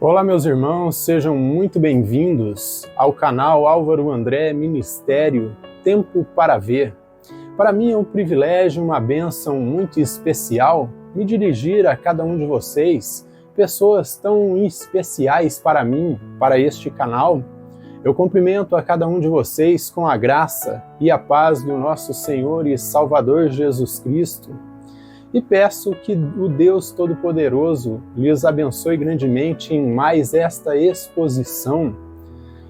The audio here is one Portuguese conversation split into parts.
Olá, meus irmãos, sejam muito bem-vindos ao canal Álvaro André Ministério Tempo para Ver. Para mim é um privilégio, uma bênção muito especial me dirigir a cada um de vocês, pessoas tão especiais para mim, para este canal. Eu cumprimento a cada um de vocês com a graça e a paz do nosso Senhor e Salvador Jesus Cristo. E peço que o Deus Todo-Poderoso lhes abençoe grandemente em mais esta exposição.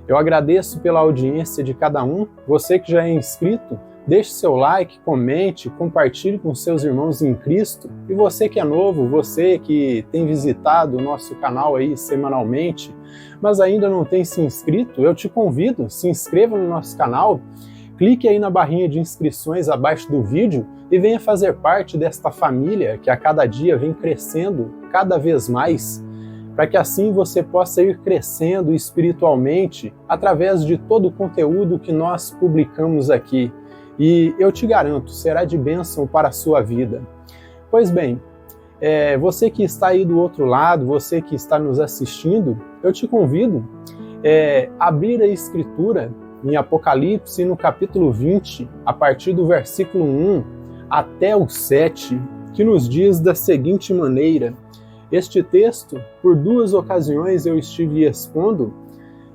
Eu agradeço pela audiência de cada um. Você que já é inscrito, deixe seu like, comente, compartilhe com seus irmãos em Cristo. E você que é novo, você que tem visitado o nosso canal aí semanalmente, mas ainda não tem se inscrito, eu te convido, se inscreva no nosso canal. Clique aí na barrinha de inscrições abaixo do vídeo e venha fazer parte desta família que a cada dia vem crescendo cada vez mais, para que assim você possa ir crescendo espiritualmente através de todo o conteúdo que nós publicamos aqui. E eu te garanto, será de bênção para a sua vida. Pois bem, você que está aí do outro lado, você que está nos assistindo, eu te convido a abrir a Escritura em Apocalipse, no capítulo 20, a partir do versículo 1 até o 7, que nos diz da seguinte maneira. Este texto, por duas ocasiões eu estive expondo.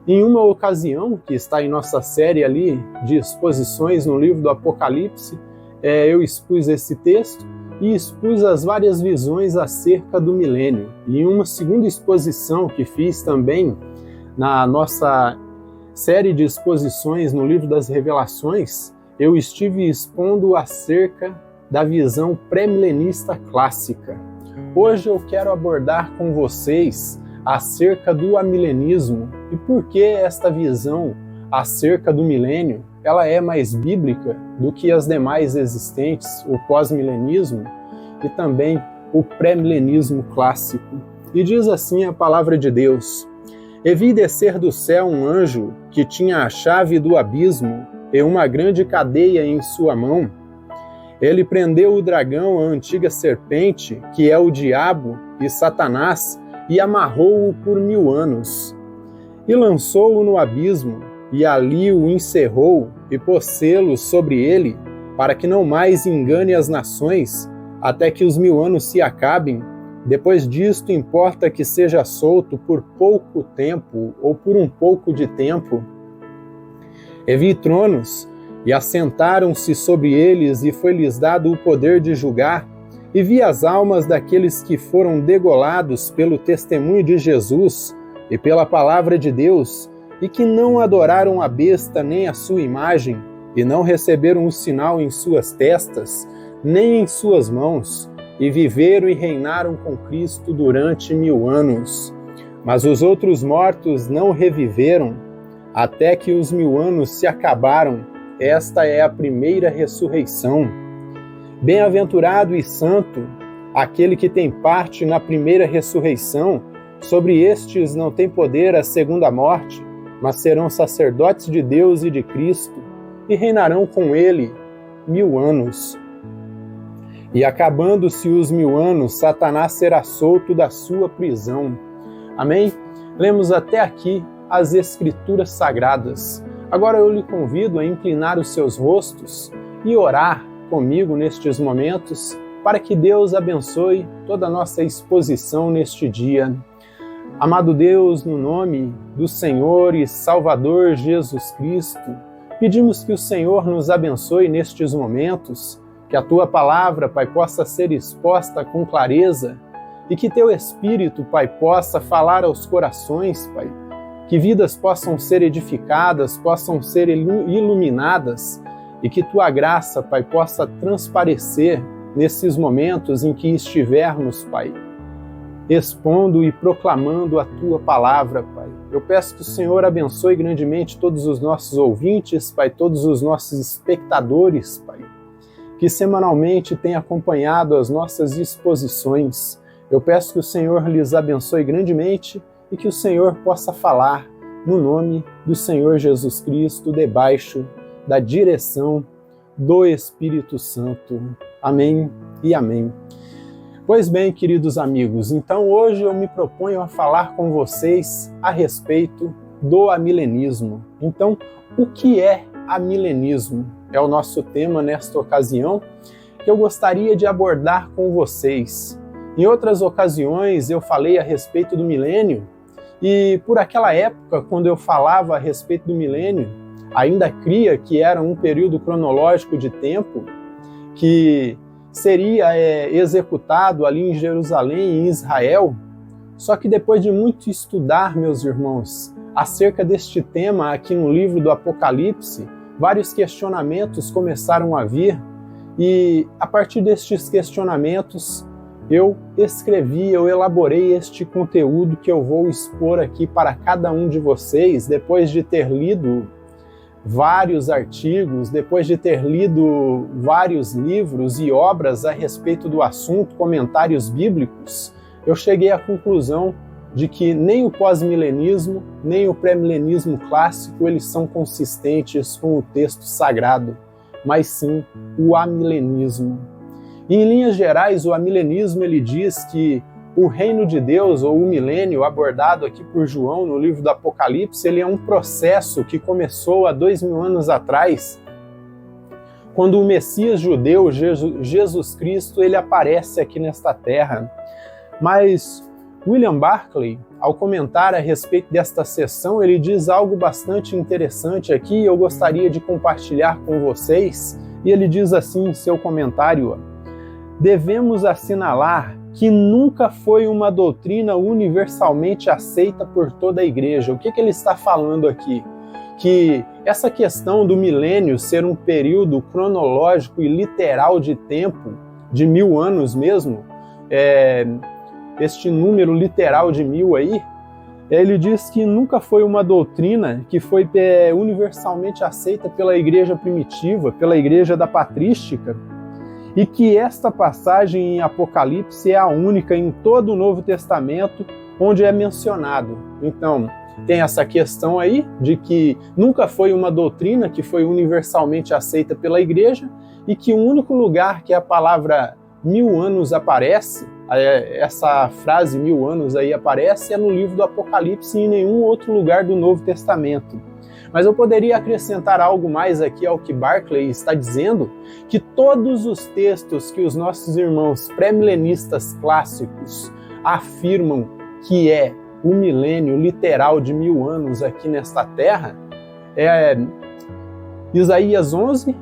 Em uma ocasião, que está em nossa série ali de exposições no livro do Apocalipse, eu expus esse texto e expus as várias visões acerca do milênio. E em uma segunda exposição que fiz também na nossa série de exposições no livro das Revelações, eu estive expondo acerca da visão pré-milenista clássica. Hoje eu quero abordar com vocês acerca do amilenismo e por que esta visão acerca do milênio ela é mais bíblica do que as demais existentes, o pós-milenismo e também o pré-milenismo clássico. E diz assim a palavra de Deus: E vi descer do céu um anjo que tinha a chave do abismo e uma grande cadeia em sua mão. Ele prendeu o dragão, a antiga serpente, que é o diabo e Satanás, e amarrou-o por 1000 anos. E lançou-o no abismo, e ali o encerrou, e pôs selos sobre ele, para que não mais engane as nações, até que os 1000 anos se acabem. Depois disto, importa que seja solto por pouco tempo, ou por um pouco de tempo. E vi tronos, e assentaram-se sobre eles, e foi-lhes dado o poder de julgar. E vi as almas daqueles que foram degolados pelo testemunho de Jesus e pela palavra de Deus, e que não adoraram a besta nem a sua imagem, e não receberam o sinal em suas testas, nem em suas mãos, e viveram e reinaram com Cristo durante 1000 anos. Mas os outros mortos não reviveram, até que os 1000 anos se acabaram. Esta é a primeira ressurreição. Bem-aventurado e santo aquele que tem parte na primeira ressurreição. Sobre estes não tem poder a segunda morte, mas serão sacerdotes de Deus e de Cristo, e reinarão com ele 1000 anos. E acabando-se os 1000 anos, Satanás será solto da sua prisão. Amém? Lemos até aqui as Escrituras Sagradas. Agora eu lhe convido a inclinar os seus rostos e orar comigo nestes momentos, para que Deus abençoe toda a nossa exposição neste dia. Amado Deus, no nome do Senhor e Salvador Jesus Cristo, pedimos que o Senhor nos abençoe nestes momentos, que a Tua palavra, Pai, possa ser exposta com clareza e que Teu Espírito, Pai, possa falar aos corações, Pai, que vidas possam ser edificadas, possam ser iluminadas e que Tua graça, Pai, possa transparecer nesses momentos em que estivermos, Pai, expondo e proclamando a Tua palavra, Pai. Eu peço que o Senhor abençoe grandemente todos os nossos ouvintes, Pai, todos os nossos espectadores, Pai, que semanalmente têm acompanhado as nossas exposições. Eu peço que o Senhor lhes abençoe grandemente e que o Senhor possa falar no nome do Senhor Jesus Cristo, debaixo da direção do Espírito Santo. Amém e amém. Pois bem, queridos amigos, então hoje eu me proponho a falar com vocês a respeito do amilenismo. Então, o que é amilenismo? É o nosso tema nesta ocasião, que eu gostaria de abordar com vocês. Em outras ocasiões eu falei a respeito do milênio, e por aquela época, quando eu falava a respeito do milênio, ainda cria que era um período cronológico de tempo que seria executado ali em Jerusalém, em Israel. Só que depois de muito estudar, meus irmãos, acerca deste tema aqui no livro do Apocalipse, vários questionamentos começaram a vir, e a partir destes questionamentos eu elaborei este conteúdo que eu vou expor aqui para cada um de vocês, depois de ter lido vários artigos, depois de ter lido vários livros e obras a respeito do assunto, comentários bíblicos, eu cheguei à conclusão de que nem o pós-milenismo, nem o pré-milenismo clássico, eles são consistentes com o texto sagrado, mas sim o amilenismo. E, em linhas gerais, o amilenismo ele diz que o reino de Deus, ou o milênio, abordado aqui por João no livro do Apocalipse, ele é um processo que começou há 2000 anos atrás, quando o Messias judeu, Jesus Cristo, ele aparece aqui nesta terra. Mas William Barclay, ao comentar a respeito desta sessão, ele diz algo bastante interessante aqui, eu gostaria de compartilhar com vocês, e ele diz assim em seu comentário: devemos assinalar que nunca foi uma doutrina universalmente aceita por toda a igreja. O que ele está falando aqui? Que essa questão do milênio ser um período cronológico e literal de tempo, de 1000 anos mesmo, este número literal de 1000 aí, ele diz que nunca foi uma doutrina que foi universalmente aceita pela igreja primitiva, pela igreja da patrística, e que esta passagem em Apocalipse é a única em todo o Novo Testamento onde é mencionado. Então, tem essa questão aí de que nunca foi uma doutrina que foi universalmente aceita pela igreja e que o único lugar que a palavra 1000 anos aparece, essa frase 1000 anos aí aparece, é no livro do Apocalipse e em nenhum outro lugar do Novo Testamento. Mas eu poderia acrescentar algo mais aqui ao que Barclay está dizendo, que todos os textos que os nossos irmãos pré-milenistas clássicos afirmam que é o milênio literal de 1000 anos aqui nesta terra, é Isaías 11,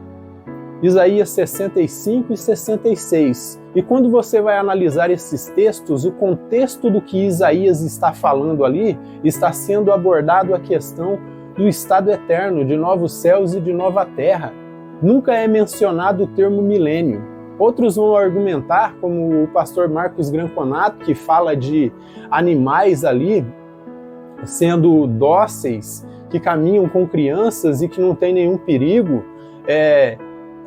Isaías 65 e 66. E quando você vai analisar esses textos, o contexto do que Isaías está falando ali, está sendo abordado a questão do estado eterno, de novos céus e de nova terra. Nunca é mencionado o termo milênio. Outros vão argumentar, como o pastor Marcos Granconato, que fala de animais ali sendo dóceis, que caminham com crianças e que não tem nenhum perigo,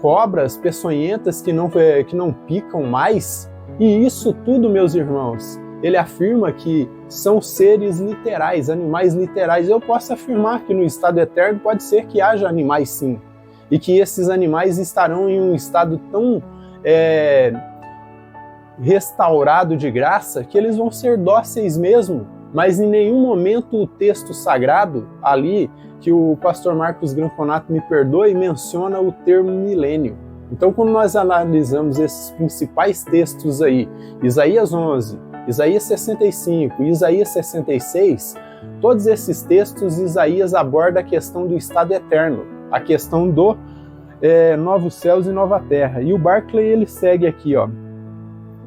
cobras peçonhentas que não picam mais. E isso tudo, meus irmãos, ele afirma que são seres literais, animais literais. Eu posso afirmar que no estado eterno pode ser que haja animais sim, e que esses animais estarão em um estado tão restaurado de graça que eles vão ser dóceis mesmo, mas em nenhum momento o texto sagrado ali, que o pastor Marcos Granconato me perdoe, menciona o termo milênio. Então, quando nós analisamos esses principais textos aí, Isaías 11, Isaías 65 e Isaías 66, todos esses textos, Isaías aborda a questão do estado eterno, a questão do novos céus e nova terra. E o Barclay, ele segue aqui,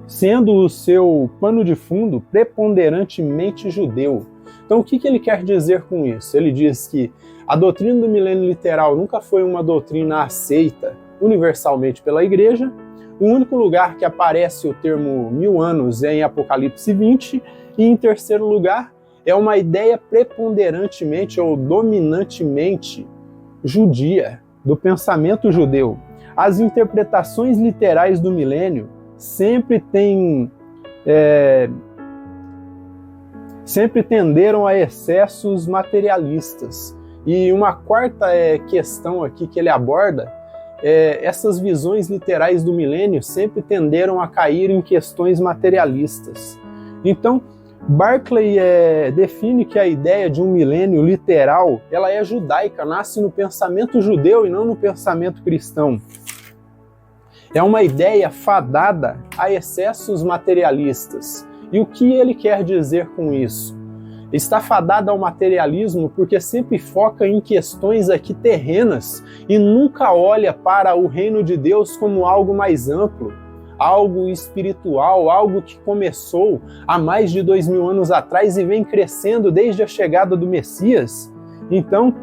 sendo o seu pano de fundo preponderantemente judeu. Então, o que ele quer dizer com isso? Ele diz que a doutrina do milênio literal nunca foi uma doutrina aceita universalmente pela igreja. O único lugar que aparece o termo 1000 anos é em Apocalipse 20, e em terceiro lugar é uma ideia preponderantemente ou dominantemente judia, do pensamento judeu. As interpretações literais do milênio sempre tenderam a excessos materialistas. E uma quarta questão aqui que ele aborda essas visões literais do milênio sempre tenderam a cair em questões materialistas. Então, Barclay define que a ideia de um milênio literal, ela é judaica, nasce no pensamento judeu e não no pensamento cristão. É uma ideia fadada a excessos materialistas. E o que ele quer dizer com isso? Está fadada ao materialismo porque sempre foca em questões aqui terrenas e nunca olha para o reino de Deus como algo mais amplo, algo espiritual, algo que começou há mais de 2000 anos atrás e vem crescendo desde a chegada do Messias. Então,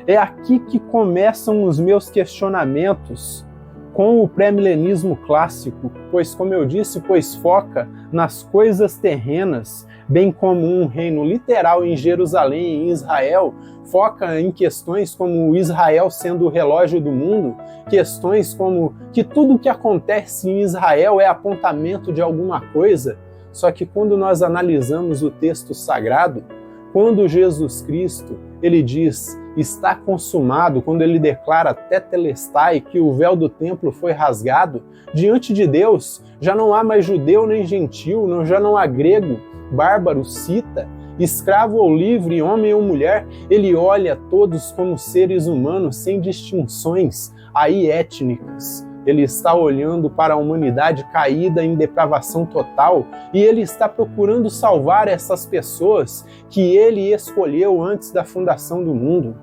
é aqui que começam os meus questionamentos com o pré-milenismo clássico, pois, como eu disse, foca nas coisas terrenas, bem como um reino literal em Jerusalém e em Israel, foca em questões como Israel sendo o relógio do mundo, questões como que tudo o que acontece em Israel é apontamento de alguma coisa, só que quando nós analisamos o texto sagrado, quando Jesus Cristo, ele diz, está consumado, quando ele declara tetelestai, que o véu do templo foi rasgado, diante de Deus já não há mais judeu nem gentil, já não há grego, bárbaro, cita, escravo ou livre, homem ou mulher, ele olha todos como seres humanos sem distinções aí étnicas. Ele está olhando para a humanidade caída em depravação total e ele está procurando salvar essas pessoas que ele escolheu antes da fundação do mundo.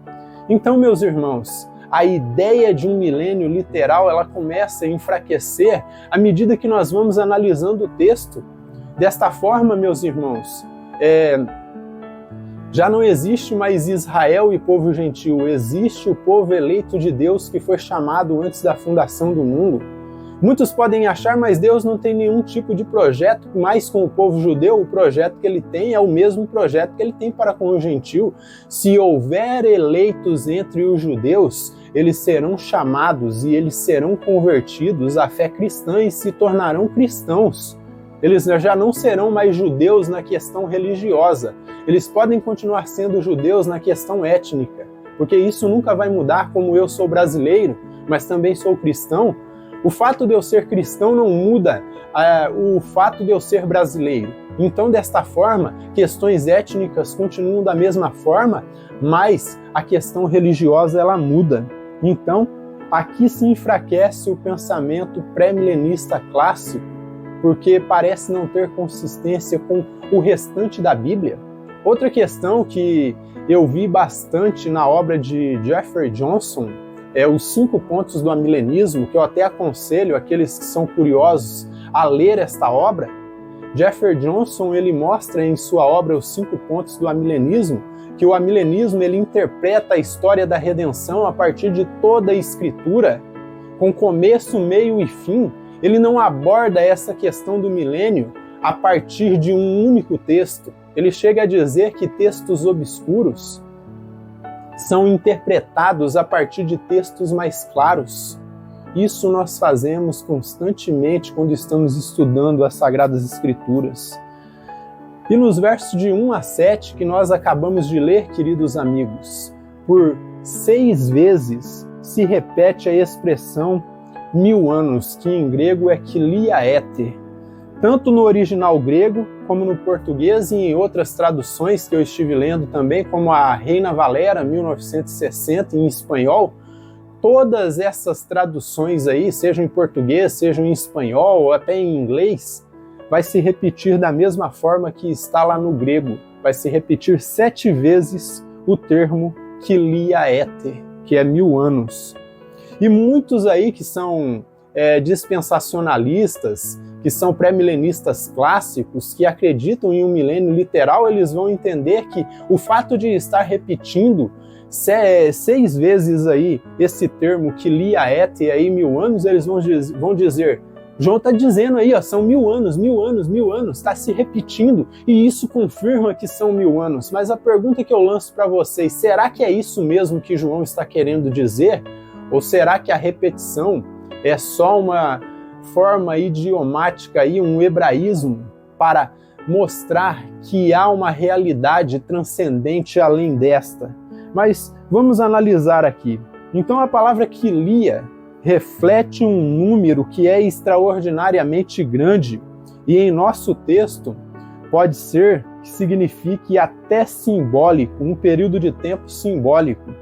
Então, meus irmãos, a ideia de um milênio literal, ela começa a enfraquecer à medida que nós vamos analisando o texto. Desta forma, meus irmãos, já não existe mais Israel e povo gentil, existe o povo eleito de Deus que foi chamado antes da fundação do mundo. Muitos podem achar, mas Deus não tem nenhum tipo de projeto mais com o povo judeu. O projeto que ele tem é o mesmo projeto que ele tem para com o gentil. Se houver eleitos entre os judeus, eles serão chamados e eles serão convertidos à fé cristã e se tornarão cristãos. Eles já não serão mais judeus na questão religiosa. Eles podem continuar sendo judeus na questão étnica, porque isso nunca vai mudar. Como eu sou brasileiro, mas também sou cristão, o fato de eu ser cristão não muda o fato de eu ser brasileiro. Então, desta forma, questões étnicas continuam da mesma forma, mas a questão religiosa ela muda. Então, aqui se enfraquece o pensamento pré-milenista clássico, porque parece não ter consistência com o restante da Bíblia. Outra questão que eu vi bastante na obra de Jeffrey Johnson é os 5 pontos do amilenismo, que eu até aconselho aqueles que são curiosos a ler esta obra. Jeffrey Johnson, ele mostra em sua obra os 5 pontos do amilenismo, que o amilenismo ele interpreta a história da redenção a partir de toda a Escritura, com começo, meio e fim. Ele não aborda essa questão do milênio a partir de um único texto. Ele chega a dizer que textos obscuros são interpretados a partir de textos mais claros. Isso nós fazemos constantemente quando estamos estudando as Sagradas Escrituras. E nos versos de 1 a 7 que nós acabamos de ler, queridos amigos, por 6 vezes se repete a expressão 1000 anos, que em grego é kilia éter. Tanto no original grego, como no português e em outras traduções que eu estive lendo também, como a Reina Valera, 1960, em espanhol, todas essas traduções aí, sejam em português, sejam em espanhol ou até em inglês, vai se repetir da mesma forma que está lá no grego. Vai se repetir 7 vezes o termo kilia éter, que é 1000 anos. E muitos aí que são dispensacionalistas, que são pré-milenistas clássicos, que acreditam em um milênio literal, eles vão entender que o fato de estar repetindo 6 vezes aí esse termo kilia éter, aí 1000 anos, eles vão dizer, João está dizendo aí, ó, são 1000 anos, 1000 anos, 1000 anos, está se repetindo, e isso confirma que são 1000 anos. Mas a pergunta que eu lanço para vocês, será que é isso mesmo que João está querendo dizer? Ou será que a repetição é só uma forma idiomática, um hebraísmo, para mostrar que há uma realidade transcendente além desta? Mas vamos analisar aqui. Então a palavra kilia reflete um número que é extraordinariamente grande e em nosso texto pode ser que signifique até simbólico, um período de tempo simbólico.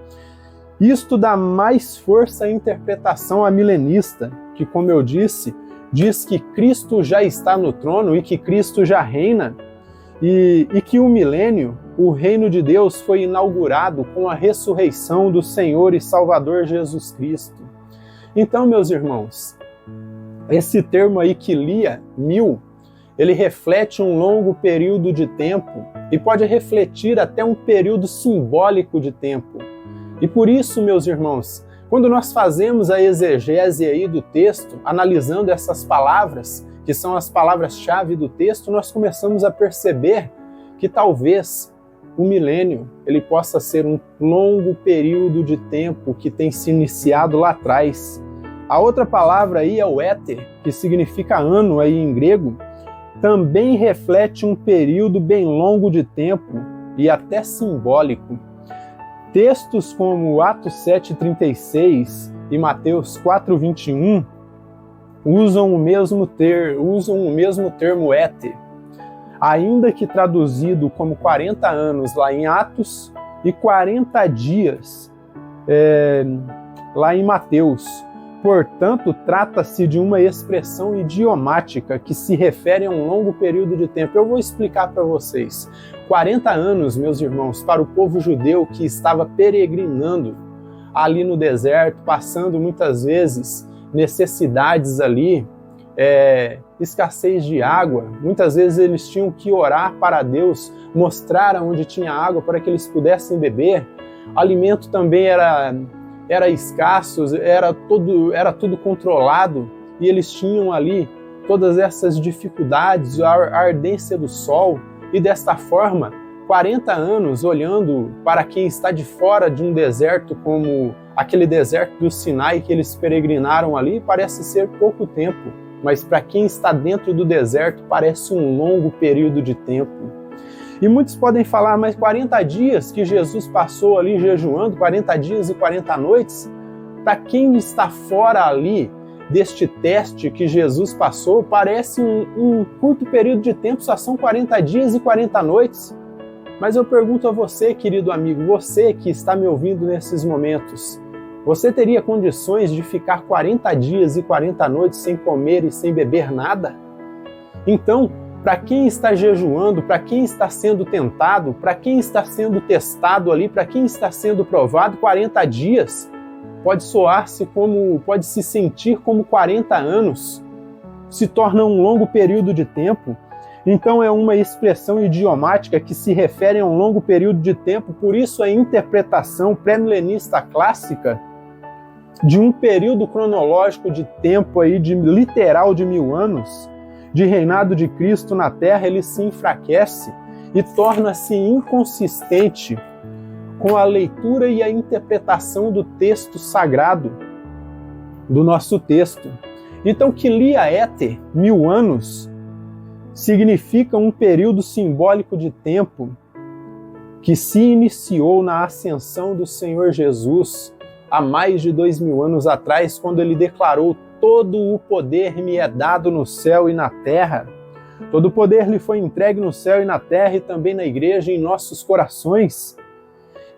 Isto dá mais força à interpretação amilenista, que, como eu disse, diz que Cristo já está no trono e que Cristo já reina, e que o milênio, o reino de Deus, foi inaugurado com a ressurreição do Senhor e Salvador Jesus Cristo. Então, meus irmãos, esse termo aí que lia, 1000, ele reflete um longo período de tempo e pode refletir até um período simbólico de tempo. E por isso, meus irmãos, quando nós fazemos a exegese aí do texto, analisando essas palavras, que são as palavras-chave do texto, nós começamos a perceber que talvez o milênio ele possa ser um longo período de tempo que tem se iniciado lá atrás. A outra palavra aí é o éter, que significa ano aí em grego, também reflete um período bem longo de tempo e até simbólico. Textos como Atos 7,36 e Mateus 4,21 usam o mesmo termo éter, ainda que traduzido como 40 anos lá em Atos e 40 dias lá em Mateus. Portanto, trata-se de uma expressão idiomática que se refere a um longo período de tempo. Eu vou explicar para vocês. 40 anos, meus irmãos, para o povo judeu que estava peregrinando ali no deserto, passando muitas vezes necessidades ali, escassez de água. Muitas vezes eles tinham que orar para Deus, mostrar onde tinha água para que eles pudessem beber. O alimento também era escasso, era tudo controlado, e eles tinham ali todas essas dificuldades, a ardência do sol, e desta forma, 40 anos olhando para quem está de fora de um deserto como aquele deserto do Sinai que eles peregrinaram ali, parece ser pouco tempo, mas para quem está dentro do deserto parece um longo período de tempo. E muitos podem falar, mas 40 dias que Jesus passou ali jejuando, 40 dias e 40 noites, para quem está fora ali deste teste que Jesus passou, parece um curto período de tempo, só são 40 dias e 40 noites. Mas eu pergunto a você, querido amigo, você que está me ouvindo nesses momentos, você teria condições de ficar 40 dias e 40 noites sem comer e sem beber nada? Então, para quem está jejuando, para quem está sendo tentado, para quem está sendo testado ali, para quem está sendo provado, 40 dias pode pode se sentir como 40 anos, se torna um longo período de tempo. Então é uma expressão idiomática que se refere a um longo período de tempo, por isso a interpretação pré-milenista clássica de um período cronológico de tempo aí literal de 1000 anos, de reinado de Cristo na Terra, ele se enfraquece e torna-se inconsistente com a leitura e a interpretação do texto sagrado, do nosso texto. Então, que lia éter, 1000 anos, significa um período simbólico de tempo que se iniciou na ascensão do Senhor Jesus há mais de 2000 anos atrás, quando ele declarou: todo o poder me é dado no céu e na terra. Todo o poder lhe foi entregue no céu e na terra e também na igreja, em nossos corações.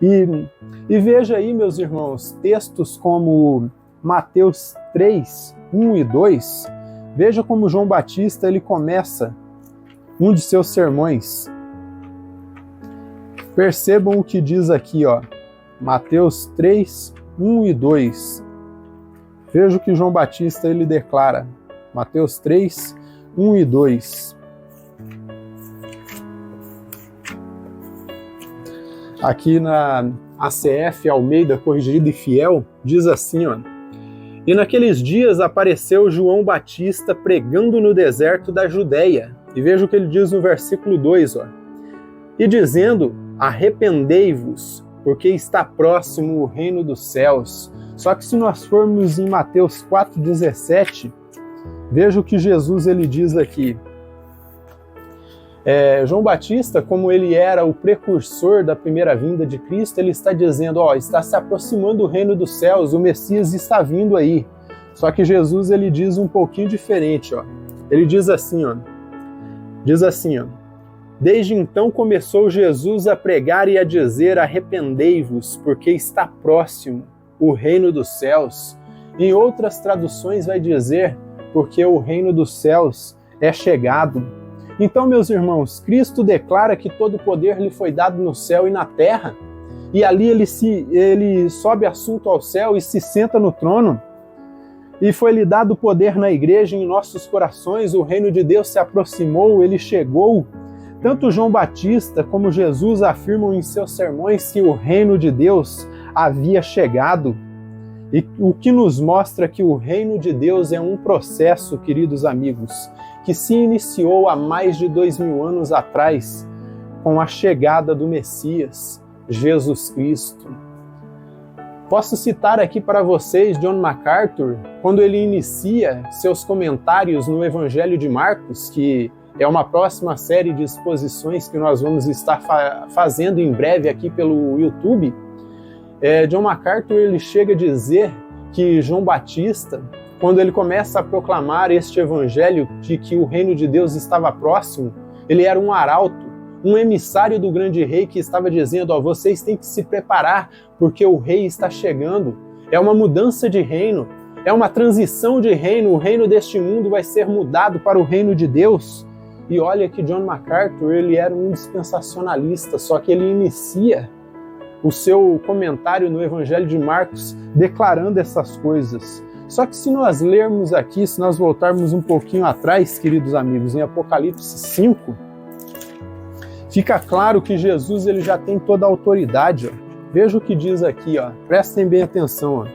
E veja aí, meus irmãos, textos como Mateus 3, 1 e 2. Veja como João Batista ele começa um de seus sermões. Percebam o que diz aqui, ó, Mateus 3, 1 e 2. Veja o que João Batista ele declara. Mateus 3, 1 e 2. Aqui na ACF Almeida Corrigida e Fiel, diz assim, ó: E naqueles dias apareceu João Batista pregando no deserto da Judéia. E veja o que ele diz no versículo 2, ó. E dizendo: arrependei-vos, porque está próximo o reino dos céus. Só que se nós formos em Mateus 4,17, veja o que Jesus ele diz aqui. João Batista, como ele era o precursor da primeira vinda de Cristo, ele está dizendo, está se aproximando o reino dos céus, o Messias está vindo aí. Só que Jesus, ele diz um pouquinho diferente, ó. Ele diz assim, ó. Desde então começou Jesus a pregar e a dizer: arrependei-vos, porque está próximo o reino dos céus. Em outras traduções vai dizer: porque o reino dos céus é chegado. Então, meus irmãos, Cristo declara que todo o poder lhe foi dado no céu e na terra, e ali ele sobe assunto ao céu e se senta no trono, e foi-lhe dado poder na igreja e em nossos corações. O reino de Deus se aproximou, ele chegou. Tanto João Batista como Jesus afirmam em seus sermões que o reino de Deus havia chegado. E o que nos mostra que o reino de Deus é um processo, queridos amigos, que se iniciou há mais de 2000 anos atrás, com a chegada do Messias, Jesus Cristo. Posso citar aqui para vocês John MacArthur, quando ele inicia seus comentários no Evangelho de Marcos, que é uma próxima série de exposições que nós vamos estar fazendo em breve aqui pelo YouTube. John MacArthur, ele chega a dizer que João Batista, quando ele começa a proclamar este evangelho de que o reino de Deus estava próximo, ele era um arauto, um emissário do grande rei que estava dizendo: ó, vocês têm que se preparar, porque o rei está chegando. É uma mudança de reino, é uma transição de reino, o reino deste mundo vai ser mudado para o reino de Deus. E olha que John MacArthur, ele era um dispensacionalista, só que ele inicia o seu comentário no Evangelho de Marcos declarando essas coisas. Só que se nós lermos aqui, se nós voltarmos um pouquinho atrás, queridos amigos, em Apocalipse 5, fica claro que Jesus, ele já tem toda a autoridade. Ó. Veja o que diz aqui, ó. Prestem bem atenção. Ó.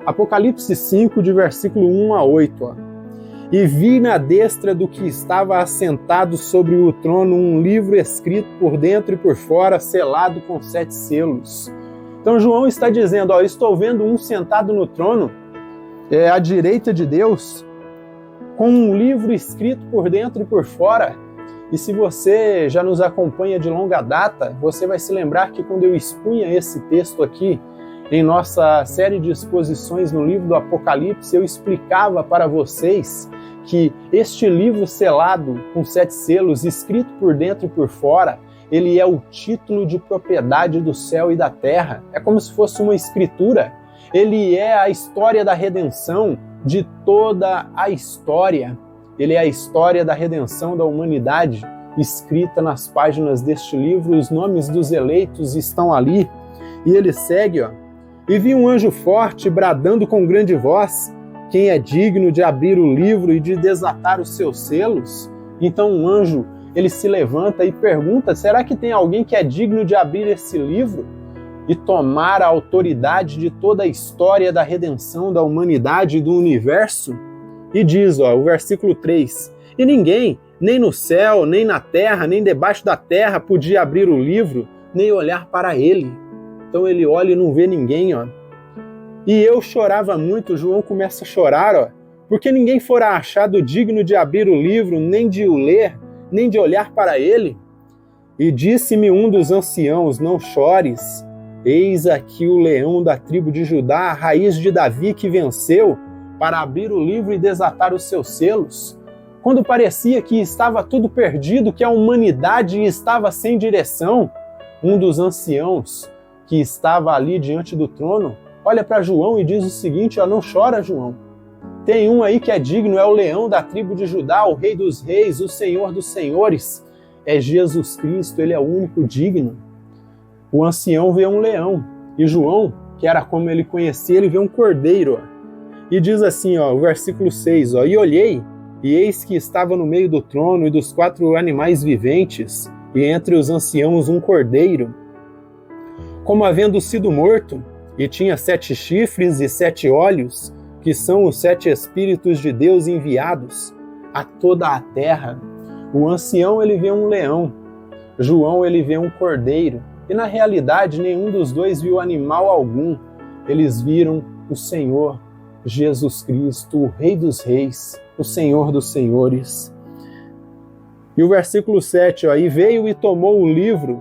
Apocalipse 5, de versículo 1 a 8. Ó. E vi na destra do que estava assentado sobre o trono um livro escrito por dentro e por fora, selado com 7 selos. Então João está dizendo, ó, estou vendo um sentado no trono, à direita de Deus, com um livro escrito por dentro e por fora. E se você já nos acompanha de longa data, você vai se lembrar que quando eu expunha esse texto aqui, em nossa série de exposições no livro do Apocalipse, eu explicava para vocês que este livro selado com 7 selos, escrito por dentro e por fora, ele é o título de propriedade do céu e da terra. É como se fosse uma escritura. Ele é a história da redenção de toda a história. Ele é a história da redenção da humanidade, escrita nas páginas deste livro. Os nomes dos eleitos estão ali. E ele segue, ó. E vi um anjo forte bradando com grande voz: quem é digno de abrir o livro e de desatar os seus selos? Então um anjo, ele se levanta e pergunta: será que tem alguém que é digno de abrir esse livro e tomar a autoridade de toda a história da redenção da humanidade e do universo? E diz, ó, o versículo 3, e ninguém, nem no céu, nem na terra, nem debaixo da terra, podia abrir o livro, nem olhar para ele. Então ele olha e não vê ninguém, ó. E eu chorava muito. João começa a chorar, ó, porque ninguém fora achado digno de abrir o livro, nem de o ler, nem de olhar para ele. E disse-me um dos anciãos: não chores, eis aqui o leão da tribo de Judá, a raiz de Davi, que venceu para abrir o livro e desatar os seus selos. Quando parecia que estava tudo perdido, que a humanidade estava sem direção, um dos anciãos que estava ali diante do trono olha para João e diz o seguinte: ó, não chora, João. Tem um aí que é digno, é o leão da tribo de Judá, o rei dos reis, o senhor dos senhores. É Jesus Cristo, ele é o único digno. O ancião vê um leão e João, que era como ele conhecia, ele vê um cordeiro. Ó. E diz assim, ó, o versículo 6, ó, e olhei, e eis que estava no meio do trono e dos 4 animais viventes, e entre os anciãos um cordeiro, como havendo sido morto, e tinha 7 chifres e 7 olhos, que são os 7 Espíritos de Deus enviados a toda a terra. O ancião, ele vê um leão, João, ele vê um cordeiro, e na realidade nenhum dos dois viu animal algum. Eles viram o Senhor Jesus Cristo, o Rei dos Reis, o Senhor dos Senhores. E o versículo 7, ó, e veio e tomou o livro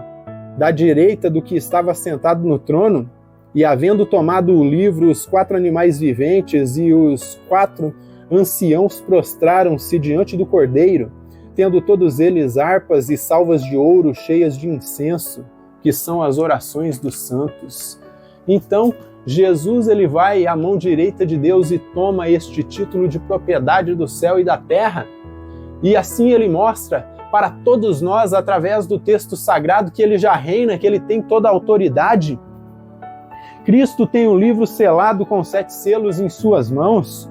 da direita do que estava sentado no trono, E havendo tomado o livro, os 4 animais viventes e os 4 anciãos prostraram-se diante do Cordeiro, tendo todos eles harpas e salvas de ouro cheias de incenso, que são as orações dos santos. Então, Jesus ele vai à mão direita de Deus e toma este título de propriedade do céu e da terra. E assim ele mostra para todos nós, através do texto sagrado, que ele já reina, que ele tem toda a autoridade. Cristo tem o livro selado com 7 selos em suas mãos,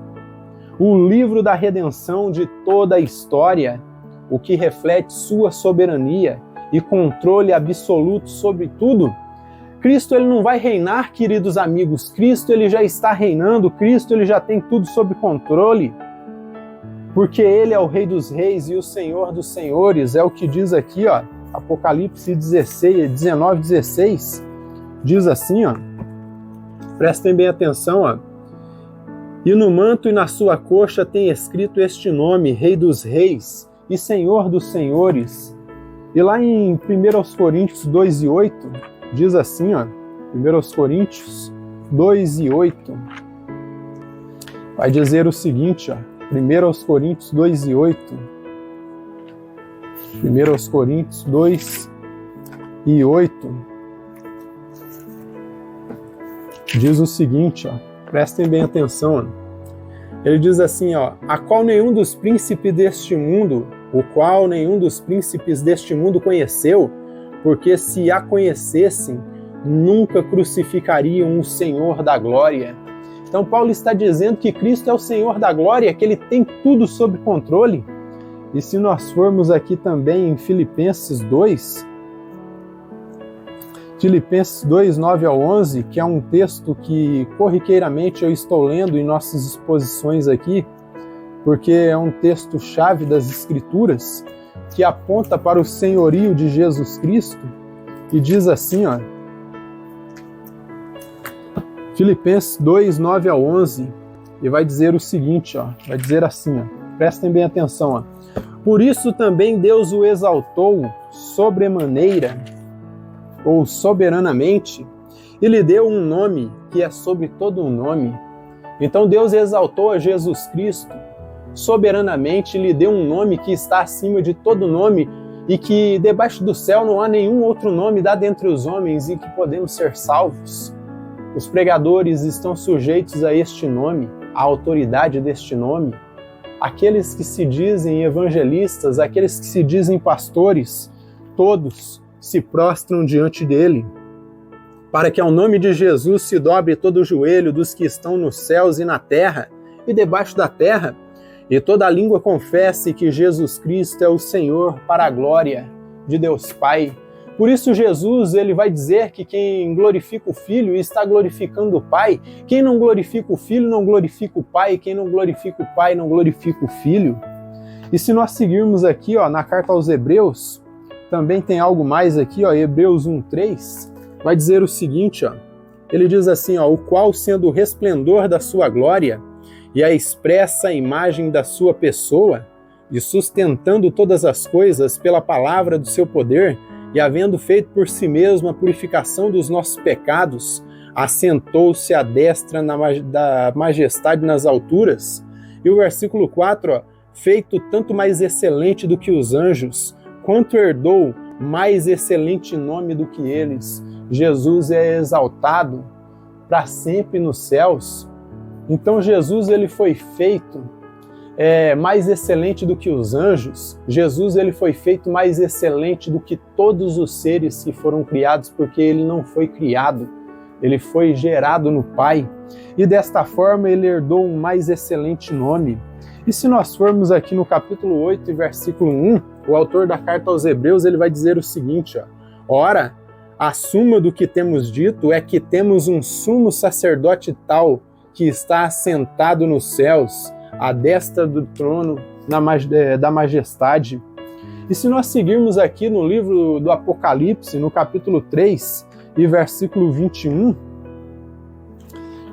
o livro da redenção de toda a história, o que reflete sua soberania e controle absoluto sobre tudo. Cristo ele não vai reinar, queridos amigos. Cristo ele já está reinando. Cristo ele já tem tudo sob controle. Porque ele é o Rei dos Reis e o Senhor dos Senhores. É o que diz aqui, ó, Apocalipse 19:16. Diz assim, ó. Prestem bem atenção, ó. E no manto e na sua coxa tem escrito este nome, Rei dos Reis e Senhor dos Senhores. E lá em 1 Coríntios 2:8, diz assim, ó, 1 Coríntios 2:8, vai dizer o seguinte, ó, 1 Coríntios 2:8, 1 Coríntios 2:8, diz o seguinte, ó, prestem bem atenção, ó. Ele diz assim, ó, o qual nenhum dos príncipes deste mundo conheceu, porque se a conhecessem, nunca crucificariam o Senhor da glória. Então Paulo está dizendo que Cristo é o Senhor da glória, que ele tem tudo sob controle. E se nós formos aqui também em Filipenses 2, Filipenses 2, 9 ao 11, que é um texto que corriqueiramente eu estou lendo em nossas exposições aqui, porque é um texto-chave das Escrituras, que aponta para o senhorio de Jesus Cristo, e diz assim, ó, Filipenses 2, 9 ao 11, e vai dizer o seguinte, ó, vai dizer assim, ó, prestem bem atenção, ó, por isso também Deus o exaltou sobremaneira, ou soberanamente, e lhe deu um nome que é sobre todo um nome. Então Deus exaltou a Jesus Cristo soberanamente, lhe deu um nome que está acima de todo nome e que debaixo do céu não há nenhum outro nome dado entre os homens e que podemos ser salvos. Os pregadores estão sujeitos a este nome, à autoridade deste nome. Aqueles que se dizem evangelistas, aqueles que se dizem pastores, todos se prostram diante dele, para que ao nome de Jesus se dobre todo o joelho dos que estão nos céus e na terra e debaixo da terra, e toda língua confesse que Jesus Cristo é o Senhor, para a glória de Deus Pai. Por isso Jesus ele vai dizer que quem glorifica o Filho está glorificando o Pai. Quem não glorifica o Filho não glorifica o Pai. Quem não glorifica o Pai não glorifica o Filho. E se nós seguirmos aqui, ó, na carta aos Hebreus, também tem algo mais aqui, ó, Hebreus 1:3, vai dizer o seguinte, ó, ele diz assim, ó, o qual sendo o resplendor da sua glória e a expressa imagem da sua pessoa, e sustentando todas as coisas pela palavra do seu poder, e havendo feito por si mesmo a purificação dos nossos pecados, assentou-se à destra da majestade nas alturas. E o versículo 4, ó, feito tanto mais excelente do que os anjos, quanto herdou mais excelente nome do que eles. Jesus é exaltado para sempre nos céus. Então Jesus ele foi feito mais excelente do que os anjos. Jesus ele foi feito mais excelente do que todos os seres que foram criados, porque ele não foi criado, ele foi gerado no Pai. E desta forma ele herdou um mais excelente nome. E se nós formos aqui no capítulo 8, versículo 1, o autor da carta aos Hebreus ele vai dizer o seguinte, ó, ora, a suma do que temos dito é que temos um sumo sacerdote tal que está assentado nos céus, à destra do trono da majestade. E se nós seguirmos aqui no livro do Apocalipse, no capítulo 3 e versículo 21,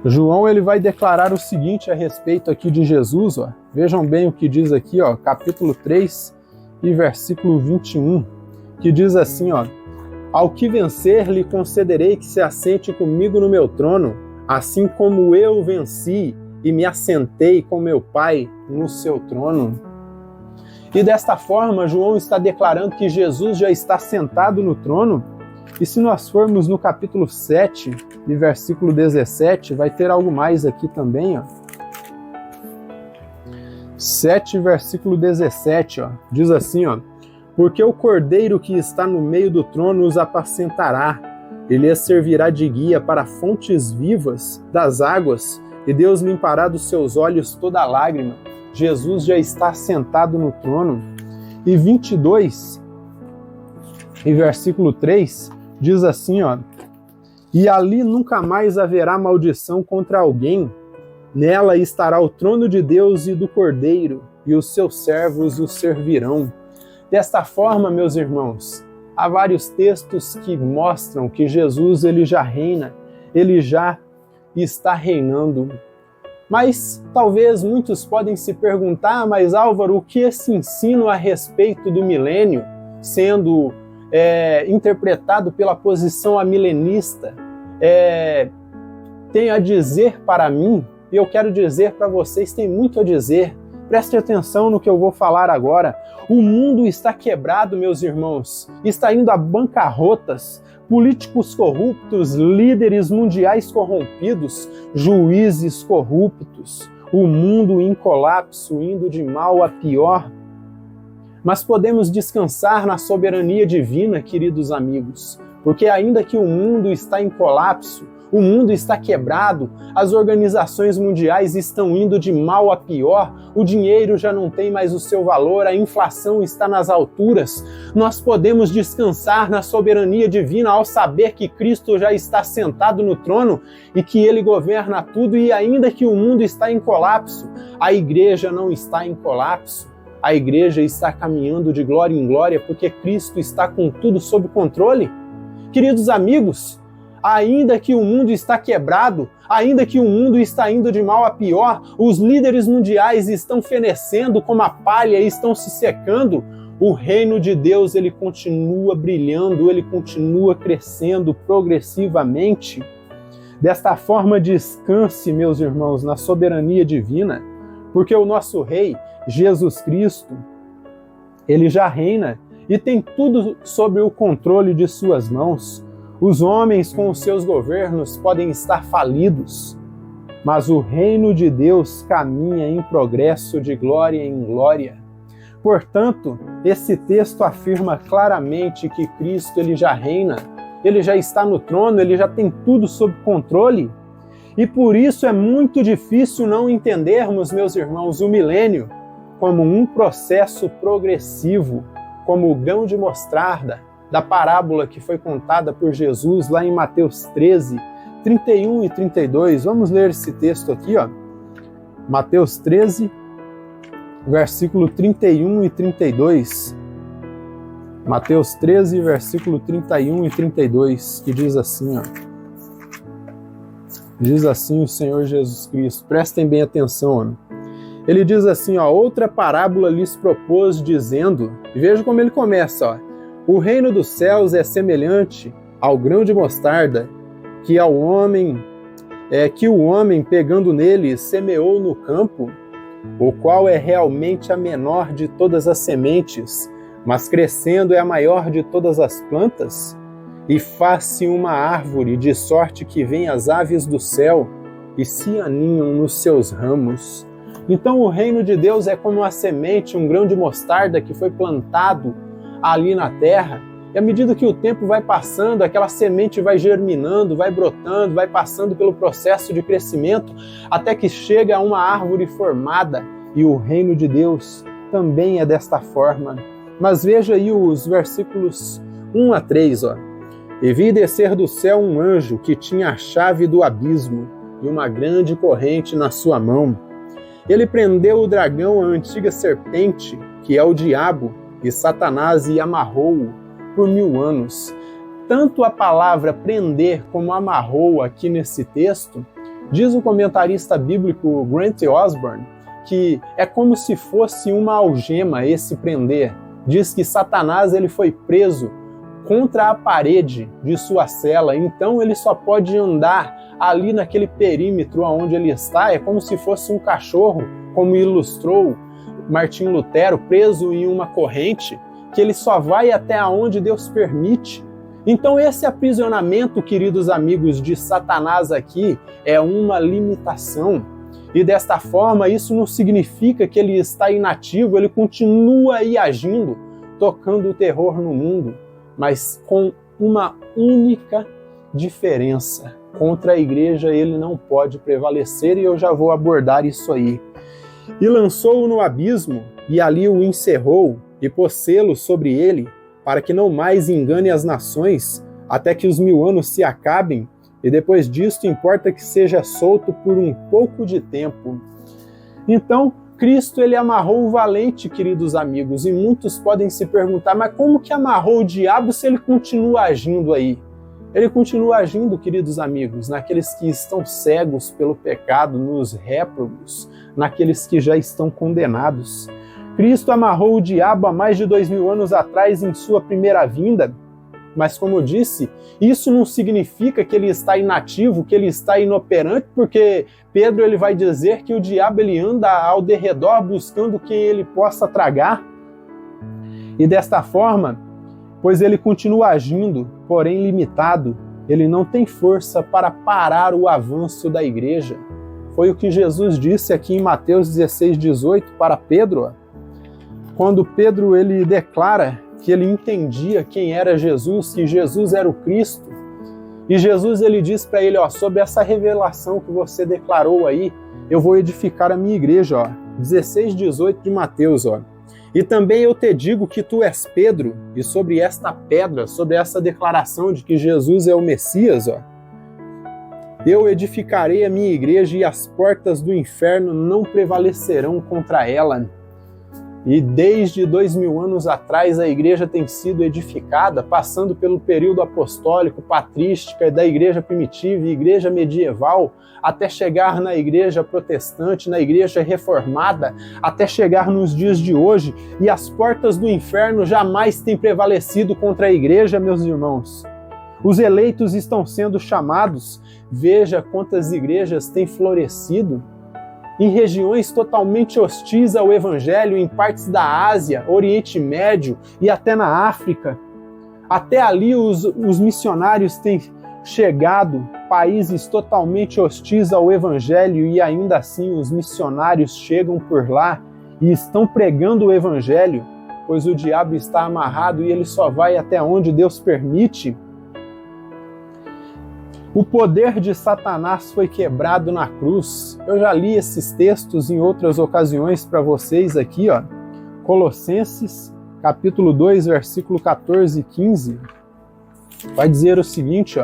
João ele vai declarar o seguinte a respeito aqui de Jesus, ó. Vejam bem o que diz aqui, ó, capítulo 3 e versículo 21, que diz assim, ó, Ao que vencer, lhe concederei que se assente comigo no meu trono, assim como eu venci e me assentei com meu Pai no seu trono. E desta forma, João está declarando que Jesus já está sentado no trono. E se nós formos no capítulo 7, e versículo 17, vai ter algo mais aqui também, ó. 7, versículo 17, ó, diz assim, ó: porque o cordeiro que está no meio do trono os apacentará, ele lhes servirá de guia para fontes vivas das águas, e Deus limpará dos seus olhos toda lágrima. Jesus já está sentado no trono. E 22, e versículo 3, diz assim, ó: e ali nunca mais haverá maldição contra alguém, nela estará o trono de Deus e do Cordeiro, e os seus servos o servirão. Desta forma, meus irmãos, há vários textos que mostram que Jesus ele já reina, ele já está reinando. Mas talvez muitos podem se perguntar, mas Álvaro, o que esse ensino a respeito do milênio, sendo interpretado pela posição amilenista, tem a dizer para mim? E eu quero dizer para vocês, tem muito a dizer. Preste atenção no que eu vou falar agora. O mundo está quebrado, meus irmãos. Está indo a bancarrotas, políticos corruptos, líderes mundiais corrompidos, juízes corruptos. O mundo em colapso, indo de mal a pior. Mas podemos descansar na soberania divina, queridos amigos, porque ainda que o mundo está em colapso, o mundo está quebrado, as organizações mundiais estão indo de mal a pior, o dinheiro já não tem mais o seu valor, a inflação está nas alturas. Nós podemos descansar na soberania divina ao saber que Cristo já está sentado no trono e que Ele governa tudo, e ainda que o mundo está em colapso, a igreja não está em colapso. A igreja está caminhando de glória em glória porque Cristo está com tudo sob controle. Queridos amigos, ainda que o mundo está quebrado, ainda que o mundo está indo de mal a pior, os líderes mundiais estão fenecendo como a palha e estão se secando, o reino de Deus ele continua brilhando, ele continua crescendo progressivamente. Desta forma, descanse, meus irmãos, na soberania divina, porque o nosso Rei, Jesus Cristo, ele já reina e tem tudo sob o controle de suas mãos. Os homens com os seus governos podem estar falidos, mas o reino de Deus caminha em progresso de glória em glória. Portanto, esse texto afirma claramente que Cristo ele já reina, ele já está no trono, ele já tem tudo sob controle. E por isso é muito difícil não entendermos, meus irmãos, o milênio como um processo progressivo, como o grão de mostarda da parábola que foi contada por Jesus lá em Mateus 13, 31 e 32. Vamos ler esse texto aqui, ó. Mateus 13, versículo 31 e 32. Mateus 13, versículo 31 e 32, que diz assim, ó. Diz assim o Senhor Jesus Cristo. Prestem bem atenção, ó. Ele diz assim, ó: outra parábola lhes propôs, dizendo, e veja como ele começa, ó: o reino dos céus é semelhante ao grão de mostarda que o homem, pegando nele, semeou no campo, o qual é realmente a menor de todas as sementes, mas crescendo é a maior de todas as plantas, e faz-se uma árvore, de sorte que vêm as aves do céu e se aninham nos seus ramos. Então o reino de Deus é como uma semente, um grão de mostarda que foi plantado ali na terra, e à medida que o tempo vai passando, aquela semente vai germinando, vai brotando, vai passando pelo processo de crescimento, até que chega a uma árvore formada, e o reino de Deus também é desta forma. Mas veja aí os versículos 1 a 3, ó. E vi descer do céu um anjo que tinha a chave do abismo e uma grande corrente na sua mão. Ele prendeu o dragão, a antiga serpente, que é o diabo, e Satanás, e amarrou-o por 1000 anos. Tanto a palavra prender como amarrou aqui nesse texto, diz o comentarista bíblico Grant Osborne, que é como se fosse uma algema esse prender. Diz que Satanás ele foi preso contra a parede de sua cela, então ele só pode andar ali naquele perímetro onde ele está, é como se fosse um cachorro, como ilustrou Martinho Lutero, preso em uma corrente, que ele só vai até onde Deus permite. Então esse aprisionamento, queridos amigos, de Satanás aqui é uma limitação. E desta forma, isso não significa que ele está inativo, ele continua aí agindo, tocando o terror no mundo, mas com uma única diferença. Contra a igreja ele não pode prevalecer, e eu já vou abordar isso aí. E lançou-o no abismo, e ali o encerrou, e pôs selo sobre ele, para que não mais engane as nações, até que os 1000 anos se acabem, e depois disto importa que seja solto por um pouco de tempo. Então, Cristo ele amarrou o valente, queridos amigos, e muitos podem se perguntar, mas como que amarrou o diabo se ele continua agindo aí? Ele continua agindo, queridos amigos, naqueles que estão cegos pelo pecado, nos réprobos, naqueles que já estão condenados. Cristo amarrou o diabo há mais de 2000 anos atrás em sua primeira vinda, mas como eu disse, isso não significa que ele está inativo, que ele está inoperante, porque Pedro ele vai dizer que o diabo ele anda ao derredor buscando quem ele possa tragar. E desta forma, pois ele continua agindo, porém limitado, ele não tem força para parar o avanço da igreja. Foi o que Jesus disse aqui em Mateus 16:18 para Pedro, quando Pedro ele declara que ele entendia quem era Jesus, que Jesus era o Cristo. E Jesus ele diz para ele, sobre essa revelação que você declarou aí, eu vou edificar a minha igreja, 16:18 de Mateus, E também eu te digo que tu és Pedro, e sobre esta pedra, sobre essa declaração de que Jesus é o Messias, eu edificarei a minha igreja e as portas do inferno não prevalecerão contra ela. E desde 2000 anos atrás a igreja tem sido edificada, passando pelo período apostólico, patrística, da igreja primitiva e igreja medieval, até chegar na igreja protestante, na igreja reformada, até chegar nos dias de hoje, e as portas do inferno jamais têm prevalecido contra a igreja, meus irmãos. Os eleitos estão sendo chamados, veja quantas igrejas têm florescido, em regiões totalmente hostis ao Evangelho, em partes da Ásia, Oriente Médio e até na África. Até ali os missionários têm chegado, países totalmente hostis ao Evangelho, e ainda assim os missionários chegam por lá e estão pregando o Evangelho, pois o diabo está amarrado e ele só vai até onde Deus permite. O poder de Satanás foi quebrado na cruz. Eu já li esses textos em outras ocasiões para vocês aqui, Colossenses, capítulo 2, versículo 14 e 15. Vai dizer o seguinte,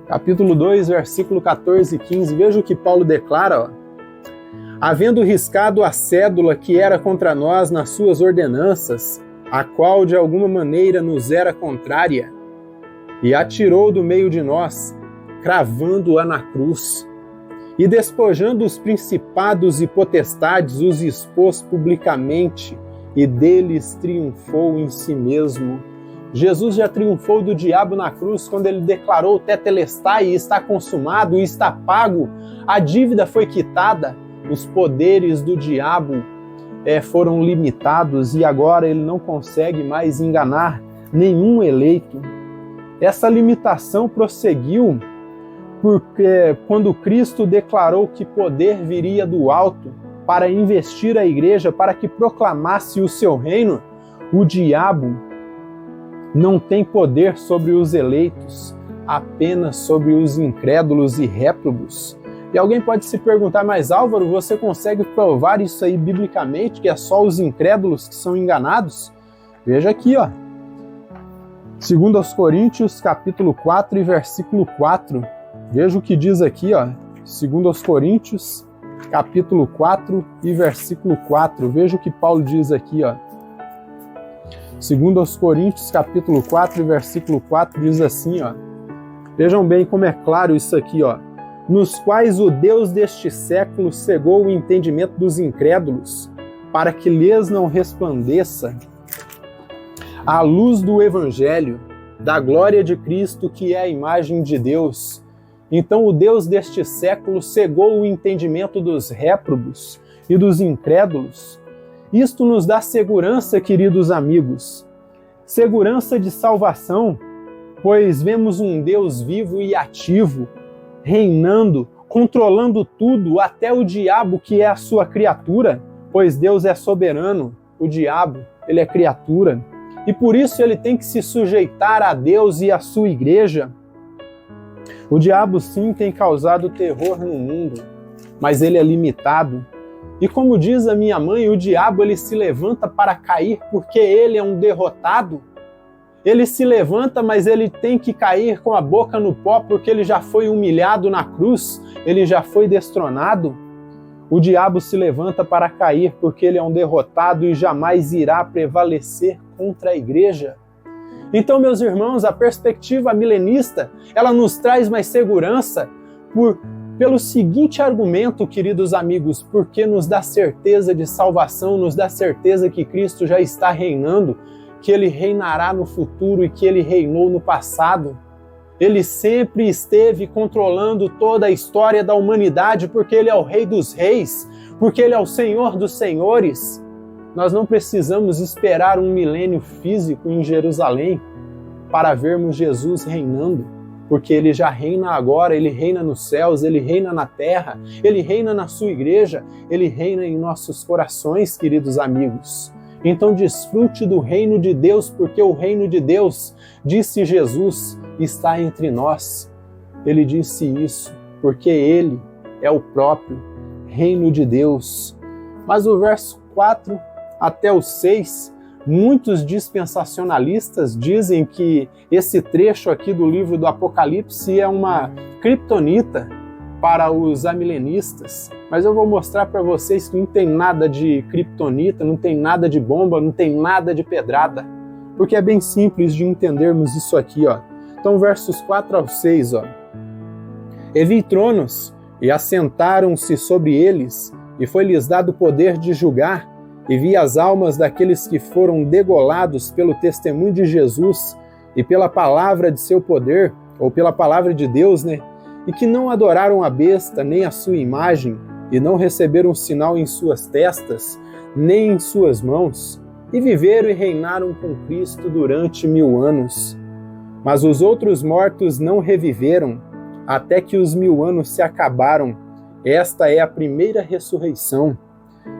capítulo 2, versículo 14 e 15. Veja o que Paulo declara, havendo riscado a cédula que era contra nós nas suas ordenanças, a qual de alguma maneira nos era contrária, e atirou do meio de nós, cravando-a na cruz, e despojando os principados e potestades, os expôs publicamente, e deles triunfou em si mesmo. Jesus já triunfou do diabo na cruz quando ele declarou tetelestai, está consumado, está pago, a dívida foi quitada, os poderes do diabo foram limitados, e agora ele não consegue mais enganar nenhum eleito. Essa limitação prosseguiu porque quando Cristo declarou que poder viria do alto para investir a igreja, para que proclamasse o seu reino, o diabo não tem poder sobre os eleitos, apenas sobre os incrédulos e réprobos. E alguém pode se perguntar, mas Álvaro, você consegue provar isso aí biblicamente, que é só os incrédulos que são enganados? Veja aqui, 2 Coríntios, capítulo 4 e versículo 4. Veja o que diz aqui, 2 Coríntios, capítulo 4 e versículo 4. Veja o que Paulo diz aqui, 2 Coríntios, capítulo 4 e versículo 4 diz assim, Vejam bem como é claro isso aqui, nos quais o Deus deste século cegou o entendimento dos incrédulos, para que lhes não resplandeça a luz do Evangelho, da glória de Cristo, que é a imagem de Deus. Então o Deus deste século cegou o entendimento dos réprobos e dos incrédulos. Isto nos dá segurança, queridos amigos, segurança de salvação, pois vemos um Deus vivo e ativo, reinando, controlando tudo, até o diabo, que é a sua criatura, pois Deus é soberano, o diabo, ele é criatura, e por isso ele tem que se sujeitar a Deus e à sua igreja. O diabo sim tem causado terror no mundo, mas ele é limitado. E como diz a minha mãe, o diabo ele se levanta para cair porque ele é um derrotado. Ele se levanta, mas ele tem que cair com a boca no pó porque ele já foi humilhado na cruz, ele já foi destronado. O diabo se levanta para cair porque ele é um derrotado e jamais irá prevalecer contra a igreja. Então, meus irmãos, a perspectiva milenista, ela nos traz mais segurança pelo seguinte argumento, queridos amigos, porque nos dá certeza de salvação, nos dá certeza que Cristo já está reinando, que ele reinará no futuro e que ele reinou no passado. Ele sempre esteve controlando toda a história da humanidade, porque ele é o Rei dos Reis, porque ele é o Senhor dos Senhores. Nós não precisamos esperar um milênio físico em Jerusalém para vermos Jesus reinando, porque ele já reina agora, ele reina nos céus, ele reina na terra, ele reina na sua igreja, ele reina em nossos corações, queridos amigos. Então desfrute do reino de Deus, porque o reino de Deus, disse Jesus, está entre nós. Ele disse isso porque ele é o próprio reino de Deus. Mas o verso 4 até o 6, muitos dispensacionalistas dizem que esse trecho aqui do livro do Apocalipse é uma criptonita para os amilenistas, mas eu vou mostrar para vocês que não tem nada de criptonita, não tem nada de bomba, não tem nada de pedrada, porque é bem simples de entendermos isso aqui, ó. Então, versos 4 ao 6, ó. E vi tronos, e assentaram-se sobre eles, e foi-lhes dado o poder de julgar, e vi as almas daqueles que foram degolados pelo testemunho de Jesus e pela palavra de seu poder, ou pela palavra de Deus, né? E que não adoraram a besta, nem a sua imagem, e não receberam sinal em suas testas, nem em suas mãos, e viveram e reinaram com Cristo durante 1000 anos. Mas os outros mortos não reviveram, até que os 1000 anos se acabaram. Esta é a primeira ressurreição.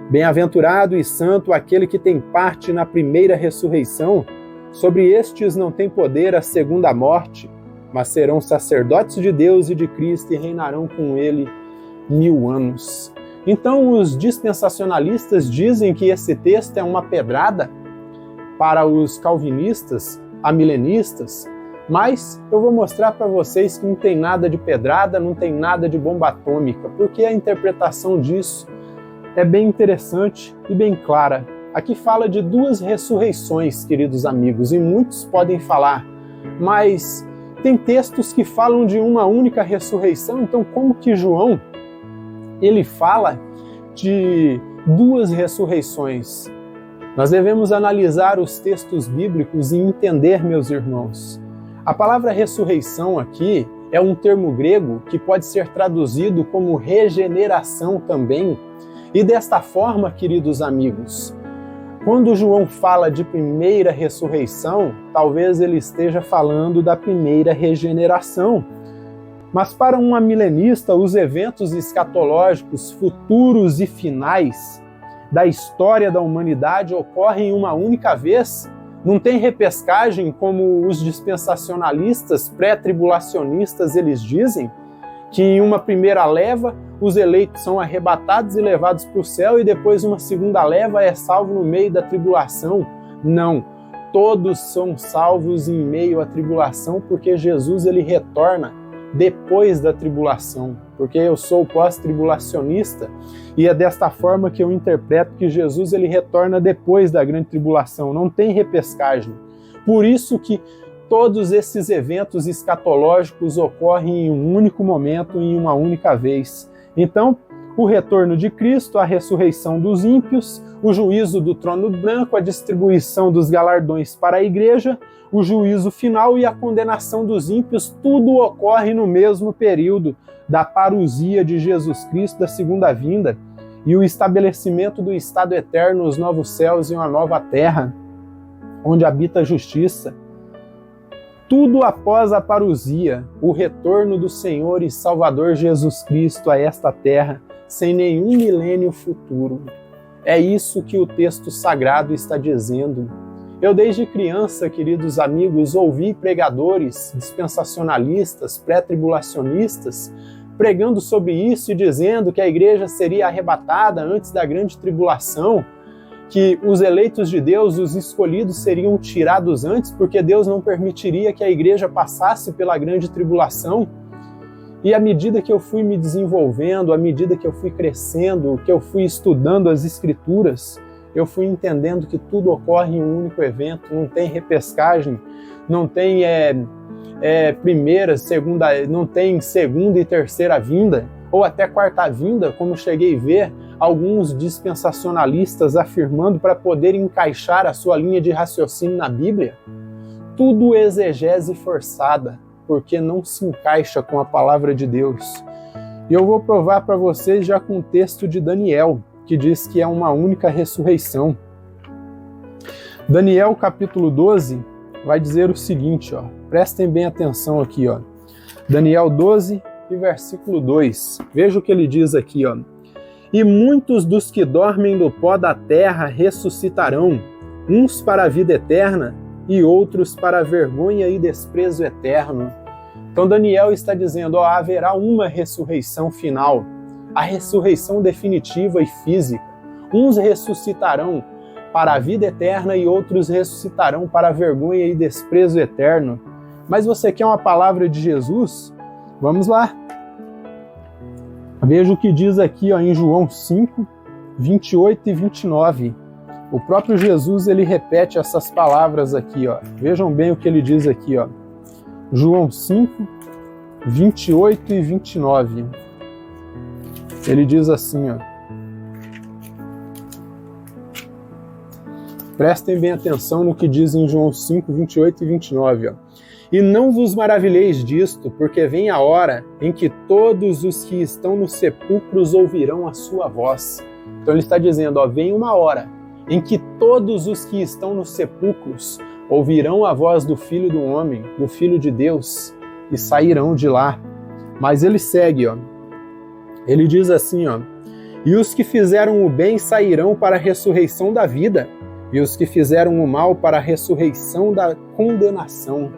Bem-aventurado e santo aquele que tem parte na primeira ressurreição. Sobre estes não tem poder a segunda morte, mas serão sacerdotes de Deus e de Cristo e reinarão com ele 1000 anos. Então os dispensacionalistas dizem que esse texto é uma pedrada para os calvinistas, amilenistas, mas eu vou mostrar para vocês que não tem nada de pedrada, não tem nada de bomba atômica, porque a interpretação disso é bem interessante e bem clara. Aqui fala de 2 ressurreições, queridos amigos, e muitos podem falar, mas tem textos que falam de uma única ressurreição, então como que João, ele fala de 2 ressurreições? Nós devemos analisar os textos bíblicos e entender, meus irmãos. A palavra ressurreição aqui é um termo grego que pode ser traduzido como regeneração também. E desta forma, queridos amigos, quando João fala de primeira ressurreição, talvez ele esteja falando da primeira regeneração. Mas para um amilenista, os eventos escatológicos futuros e finais da história da humanidade ocorrem uma única vez. Não tem repescagem, como os dispensacionalistas pré-tribulacionistas eles dizem, que em uma primeira leva os eleitos são arrebatados e levados para o céu e depois uma segunda leva é salvo no meio da tribulação. Não, todos são salvos em meio à tribulação, porque Jesus ele retorna depois da tribulação, porque eu sou pós-tribulacionista e é desta forma que eu interpreto que Jesus ele retorna depois da grande tribulação, não tem repescagem. Por isso que todos esses eventos escatológicos ocorrem em um único momento, em uma única vez. Então, o retorno de Cristo, a ressurreição dos ímpios, o juízo do trono branco, a distribuição dos galardões para a igreja, o juízo final e a condenação dos ímpios, tudo ocorre no mesmo período da parousia de Jesus Cristo, da segunda vinda, e o estabelecimento do estado eterno, os novos céus e uma nova terra, onde habita a justiça. Tudo após a parousia, o retorno do Senhor e Salvador Jesus Cristo a esta terra, sem nenhum milênio futuro. É isso que o texto sagrado está dizendo. Eu, desde criança, queridos amigos, ouvi pregadores dispensacionalistas, pré-tribulacionistas, pregando sobre isso e dizendo que a igreja seria arrebatada antes da grande tribulação, que os eleitos de Deus, os escolhidos, seriam tirados antes, porque Deus não permitiria que a igreja passasse pela grande tribulação. E à medida que eu fui me desenvolvendo, à medida que eu fui crescendo, que eu fui estudando as Escrituras, eu fui entendendo que tudo ocorre em um único evento, não tem repescagem, não tem primeira, segunda, não tem segunda e terceira vinda, ou até quarta vinda, como cheguei a ver alguns dispensacionalistas afirmando para poder encaixar a sua linha de raciocínio na Bíblia. Tudo exegese forçada, porque não se encaixa com a palavra de Deus. E eu vou provar para vocês já com o texto de Daniel, que diz que é uma única ressurreição. Daniel capítulo 12 vai dizer o seguinte, ó, prestem bem atenção aqui, ó. Daniel 12 e versículo 2. Veja o que ele diz aqui, ó. E muitos dos que dormem do pó da terra ressuscitarão, uns para a vida eterna e outros para a vergonha e desprezo eterno. Então Daniel está dizendo, ó, haverá uma ressurreição final, a ressurreição definitiva e física. Uns ressuscitarão para a vida eterna e outros ressuscitarão para a vergonha e desprezo eterno. Mas você quer uma palavra de Jesus? Vamos lá. Veja o que diz aqui, ó, em João 5, 28 e 29. O próprio Jesus, ele repete essas palavras aqui, ó. Vejam bem o que ele diz aqui, ó. João 5, 28 e 29. Ele diz assim, ó. Prestem bem atenção no que diz em João 5, 28 e 29, ó. E não vos maravilheis disto, porque vem a hora em que todos os que estão nos sepulcros ouvirão a sua voz. Então ele está dizendo, ó, vem uma hora em que todos os que estão nos sepulcros ouvirão a voz do Filho do Homem, do Filho de Deus, e sairão de lá. Mas ele segue, ó. Ele diz assim, ó, e os que fizeram o bem sairão para a ressurreição da vida, e os que fizeram o mal para a ressurreição da condenação.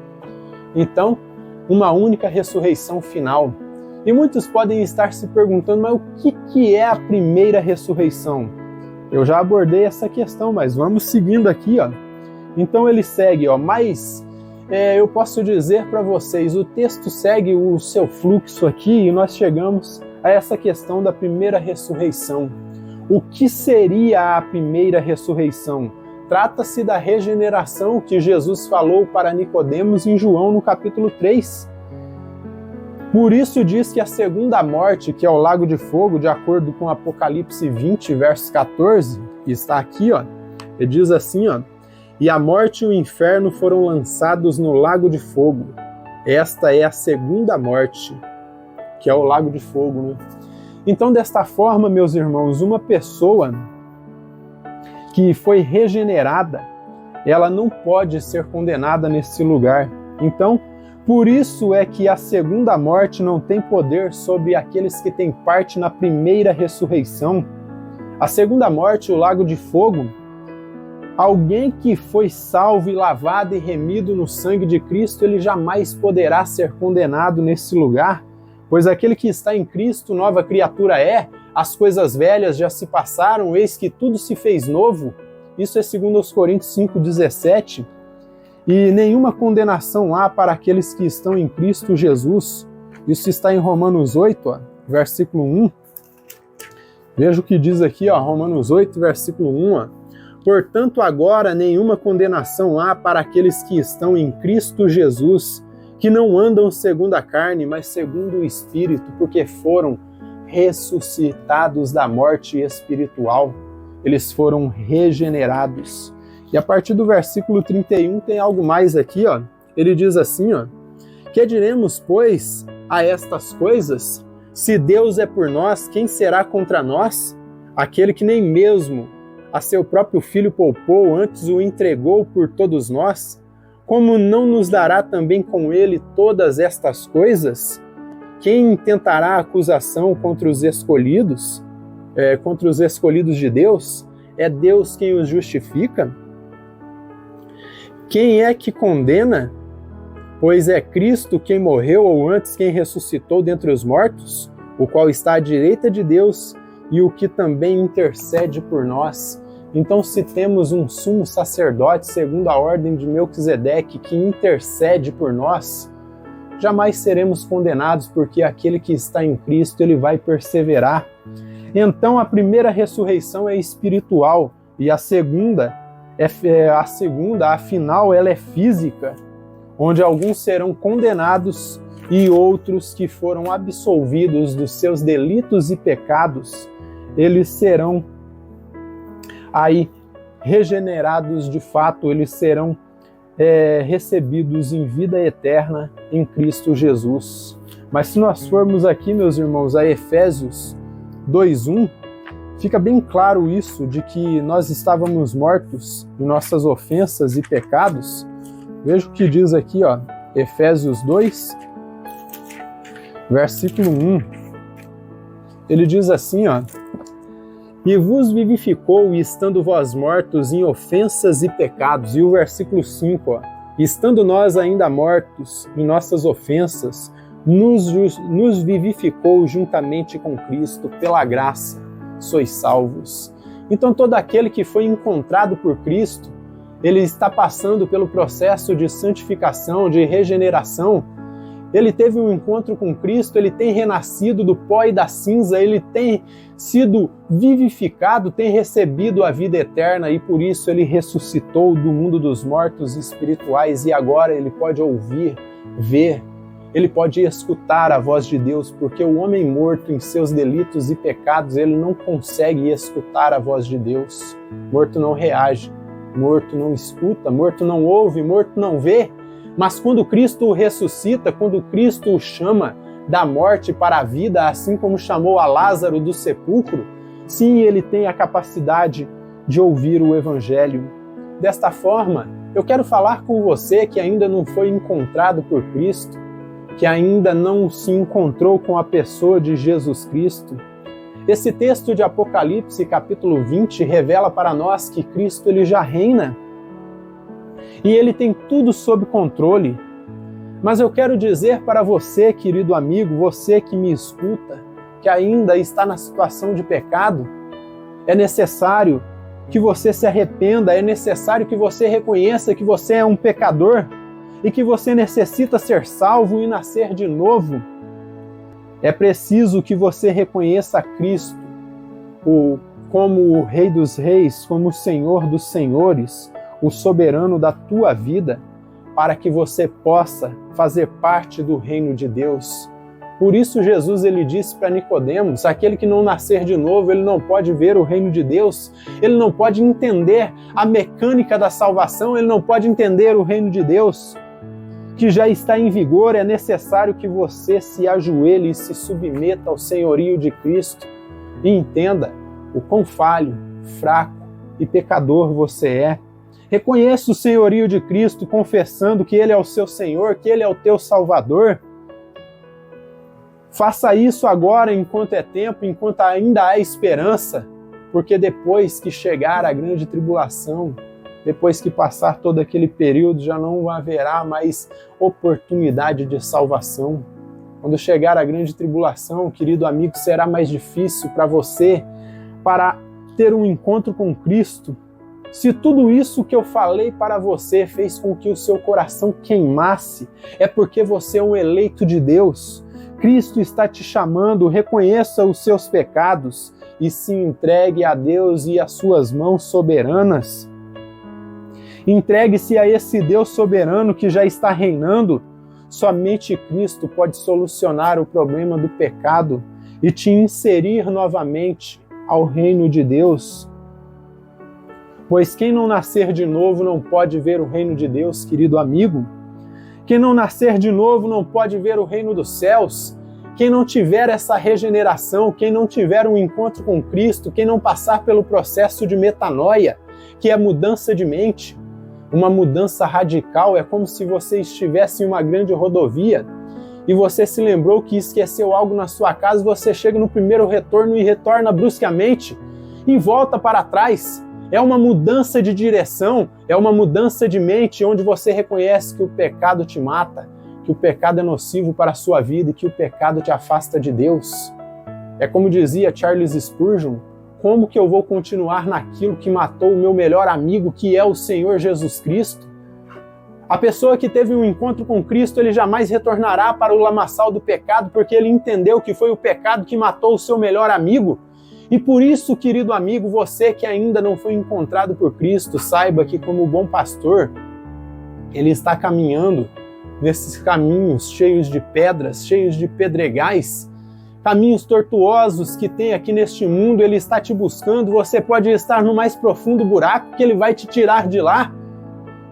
Então, uma única ressurreição final. E muitos podem estar se perguntando, mas o que é a primeira ressurreição? Eu já abordei essa questão, mas vamos seguindo aqui, ó. Então ele segue, ó, mas eu posso dizer para vocês, o texto segue o seu fluxo aqui e nós chegamos a essa questão da primeira ressurreição. O que seria a primeira ressurreição? Trata-se da regeneração que Jesus falou para Nicodemos em João no capítulo 3. Por isso diz que a segunda morte, que é o lago de fogo, de acordo com Apocalipse 20, verso 14, que está aqui, ó, ele diz assim, ó, e a morte e o inferno foram lançados no lago de fogo. Esta é a segunda morte, que é o lago de fogo, né? Então, desta forma, meus irmãos, uma pessoa que foi regenerada, ela não pode ser condenada nesse lugar. Então, por isso é que a segunda morte não tem poder sobre aqueles que têm parte na primeira ressurreição. A segunda morte, o lago de fogo, alguém que foi salvo e lavado e remido no sangue de Cristo, ele jamais poderá ser condenado nesse lugar, pois aquele que está em Cristo, nova criatura é, as coisas velhas já se passaram, eis que tudo se fez novo. Isso é 2 Coríntios 5,17. E nenhuma condenação há para aqueles que estão em Cristo Jesus. Isso está em Romanos 8, ó, versículo 1. Veja o que diz aqui, ó, Romanos 8, versículo 1. Ó. Portanto, agora nenhuma condenação há para aqueles que estão em Cristo Jesus, que não andam segundo a carne, mas segundo o Espírito, porque foram ressuscitados da morte espiritual. Eles foram regenerados. E a partir do versículo 31 tem algo mais aqui, ó. Ele diz assim, ó: que diremos, pois, a estas coisas? Se Deus é por nós, quem será contra nós? Aquele que nem mesmo a seu próprio Filho poupou, antes o entregou por todos nós, como não nos dará também com ele todas estas coisas? Quem intentará acusação contra os escolhidos? Contra os escolhidos de Deus? É Deus quem os justifica? Quem é que condena? Pois é Cristo quem morreu, ou antes quem ressuscitou dentre os mortos, o qual está à direita de Deus e o que também intercede por nós. Então, se temos um sumo sacerdote segundo a ordem de Melquisedeque que intercede por nós, jamais seremos condenados, porque aquele que está em Cristo, ele vai perseverar. Então, a primeira ressurreição é espiritual e a segunda, afinal, ela é física, onde alguns serão condenados e outros que foram absolvidos dos seus delitos e pecados, eles serão aí regenerados de fato, eles serão recebidos em vida eterna em Cristo Jesus. Mas se nós formos aqui, meus irmãos, a Efésios 2:1, fica bem claro isso, de que nós estávamos mortos em nossas ofensas e pecados. Veja o que diz aqui, ó, Efésios 2, versículo 1. Ele diz assim, ó: e vos vivificou, estando vós mortos em ofensas e pecados. E o versículo 5, ó: estando nós ainda mortos em nossas ofensas, nos vivificou juntamente com Cristo, pela graça sois salvos. Então todo aquele que foi encontrado por Cristo, ele está passando pelo processo de santificação, de regeneração. Ele teve um encontro com Cristo, ele tem renascido do pó e da cinza, ele tem sido vivificado, tem recebido a vida eterna e por isso ele ressuscitou do mundo dos mortos espirituais e agora ele pode ouvir, ver, ele pode escutar a voz de Deus, porque o homem morto em seus delitos e pecados, ele não consegue escutar a voz de Deus. Morto não reage, morto não escuta, morto não ouve, morto não vê. Mas quando Cristo o ressuscita, quando Cristo o chama da morte para a vida, assim como chamou a Lázaro do sepulcro, sim, ele tem a capacidade de ouvir o Evangelho. Desta forma, eu quero falar com você que ainda não foi encontrado por Cristo, que ainda não se encontrou com a pessoa de Jesus Cristo. Esse texto de Apocalipse, capítulo 20, revela para nós que Cristo ele já reina. E ele tem tudo sob controle. Mas eu quero dizer para você, querido amigo, você que me escuta, que ainda está na situação de pecado, é necessário que você se arrependa, é necessário que você reconheça que você é um pecador e que você necessita ser salvo e nascer de novo. É preciso que você reconheça Cristo como o Rei dos Reis, como o Senhor dos Senhores, o soberano da tua vida, para que você possa fazer parte do reino de Deus. Por isso Jesus ele disse para Nicodemos, aquele que não nascer de novo, ele não pode ver o reino de Deus, ele não pode entender a mecânica da salvação, ele não pode entender o reino de Deus, que já está em vigor. É necessário que você se ajoelhe e se submeta ao senhorio de Cristo e entenda o quão falho, fraco e pecador você é. Reconheça o senhorio de Cristo, confessando que Ele é o seu Senhor, que Ele é o teu Salvador. Faça isso agora, enquanto é tempo, enquanto ainda há esperança, porque depois que chegar a grande tribulação, depois que passar todo aquele período, já não haverá mais oportunidade de salvação. Quando chegar a grande tribulação, querido amigo, será mais difícil para você para ter um encontro com Cristo. Se tudo isso que eu falei para você fez com que o seu coração queimasse, é porque você é um eleito de Deus. Cristo está te chamando, reconheça os seus pecados e se entregue a Deus e às suas mãos soberanas. Entregue-se a esse Deus soberano que já está reinando. Somente Cristo pode solucionar o problema do pecado e te inserir novamente ao reino de Deus. Pois quem não nascer de novo não pode ver o reino de Deus, querido amigo. Quem não nascer de novo não pode ver o reino dos céus. Quem não tiver essa regeneração, quem não tiver um encontro com Cristo, quem não passar pelo processo de metanoia, que é mudança de mente, uma mudança radical, é como se você estivesse em uma grande rodovia e você se lembrou que esqueceu algo na sua casa, você chega no primeiro retorno e retorna bruscamente e volta para trás. É uma mudança de direção, é uma mudança de mente, onde você reconhece que o pecado te mata, que o pecado é nocivo para a sua vida e que o pecado te afasta de Deus. É como dizia Charles Spurgeon, como que eu vou continuar naquilo que matou o meu melhor amigo, que é o Senhor Jesus Cristo? A pessoa que teve um encontro com Cristo, ele jamais retornará para o lamaçal do pecado, porque ele entendeu que foi o pecado que matou o seu melhor amigo. E por isso, querido amigo, você que ainda não foi encontrado por Cristo, saiba que como bom pastor, ele está caminhando nesses caminhos cheios de pedras, cheios de pedregais, caminhos tortuosos que tem aqui neste mundo, ele está te buscando, você pode estar no mais profundo buraco que ele vai te tirar de lá.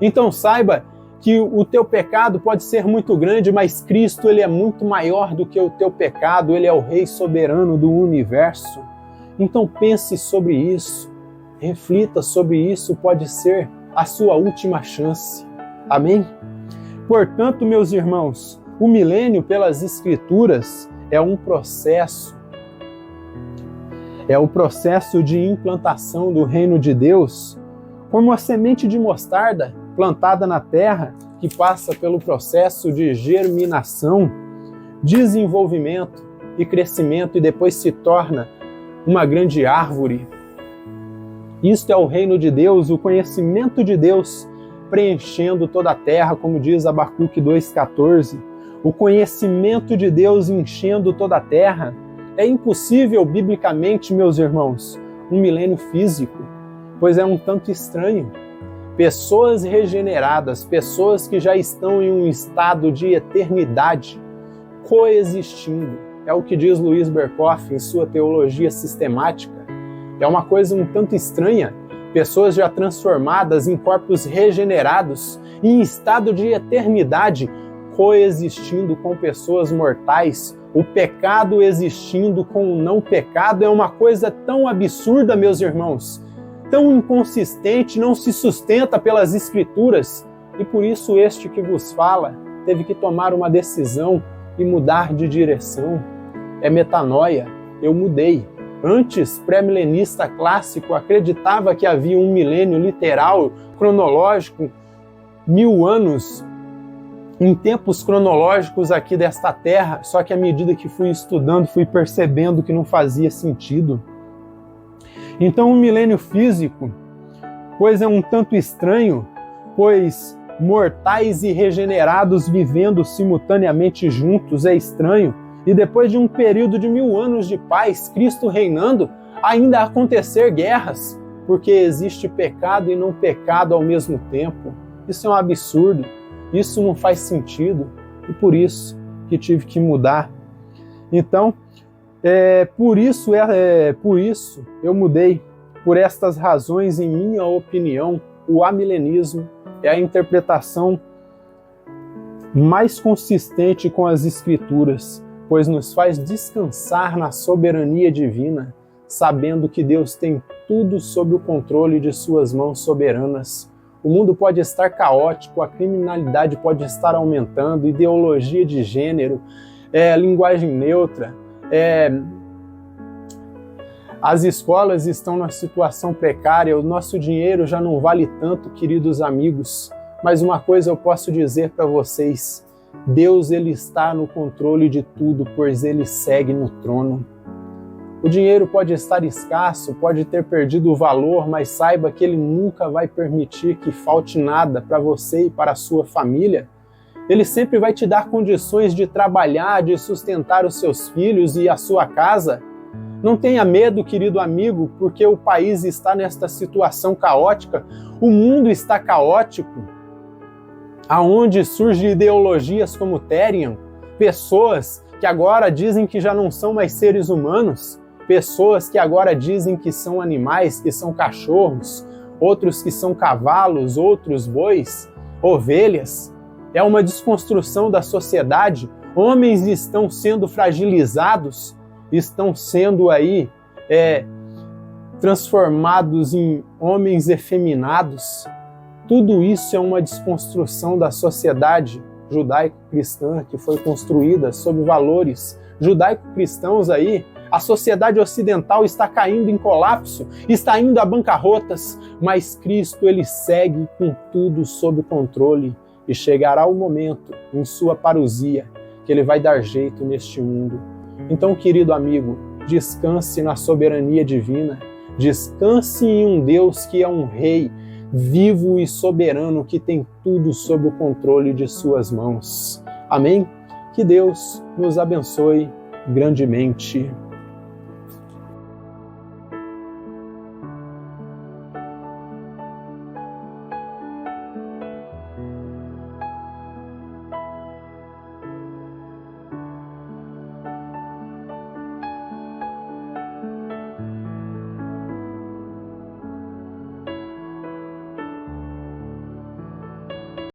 Então saiba que o teu pecado pode ser muito grande, mas Cristo ele é muito maior do que o teu pecado, ele é o Rei soberano do universo. Então pense sobre isso, reflita sobre isso, pode ser a sua última chance. Amém? Portanto, meus irmãos, o milênio pelas Escrituras é um processo. É o processo de implantação do reino de Deus, como a semente de mostarda plantada na terra, que passa pelo processo de germinação, desenvolvimento e crescimento e depois se torna uma grande árvore. Isto é o reino de Deus, o conhecimento de Deus preenchendo toda a terra, como diz Abacuque 2,14. O conhecimento de Deus enchendo toda a terra. É impossível, biblicamente, meus irmãos, um milênio físico, pois é um tanto estranho. Pessoas regeneradas, pessoas que já estão em um estado de eternidade, coexistindo. É o que diz Luiz Berkoff em sua teologia sistemática. É uma coisa um tanto estranha. Pessoas já transformadas em corpos regenerados, em estado de eternidade, coexistindo com pessoas mortais. O pecado existindo com o não pecado é uma coisa tão absurda, meus irmãos, tão inconsistente, não se sustenta pelas Escrituras. E por isso este que vos fala teve que tomar uma decisão e mudar de direção. É metanoia, eu mudei. Antes, pré-milenista clássico acreditava que havia um milênio literal, cronológico, 1000 anos, em tempos cronológicos aqui desta terra, só que à medida que fui estudando, fui percebendo que não fazia sentido. Então, um milênio físico, pois é um tanto estranho, pois mortais e regenerados vivendo simultaneamente juntos é estranho, e depois de um período de 1000 anos de paz, Cristo reinando, ainda acontecer guerras, porque existe pecado e não pecado ao mesmo tempo. Isso é um absurdo, isso não faz sentido, e por isso que tive que mudar. Então, por isso eu mudei. Por estas razões, em minha opinião, o amilenismo é a interpretação mais consistente com as Escrituras, pois nos faz descansar na soberania divina, sabendo que Deus tem tudo sob o controle de suas mãos soberanas. O mundo pode estar caótico, a criminalidade pode estar aumentando, ideologia de gênero, linguagem neutra, as escolas estão numa situação precária, o nosso dinheiro já não vale tanto, queridos amigos, mas uma coisa eu posso dizer para vocês, Deus ele está no controle de tudo, pois ele segue no trono. O dinheiro pode estar escasso, pode ter perdido o valor, mas saiba que ele nunca vai permitir que falte nada para você e para a sua família. Ele sempre vai te dar condições de trabalhar, de sustentar os seus filhos e a sua casa. Não tenha medo, querido amigo, porque o país está nesta situação caótica, o mundo está caótico, aonde surgem ideologias como Therian, pessoas que agora dizem que já não são mais seres humanos, pessoas que agora dizem que são animais, que são cachorros, outros que são cavalos, outros bois, ovelhas. É uma desconstrução da sociedade. Homens estão sendo fragilizados, estão sendo aí transformados em homens efeminados. Tudo isso é uma desconstrução da sociedade judaico-cristã que foi construída sob valores judaico-cristãos aí. A sociedade ocidental está caindo em colapso, está indo a bancarrotas, mas Cristo ele segue com tudo sob controle e chegará o momento, em sua parousia, que ele vai dar jeito neste mundo. Então, querido amigo, descanse na soberania divina, descanse em um Deus que é um rei vivo e soberano que tem tudo sob o controle de suas mãos. Amém? Que Deus nos abençoe grandemente.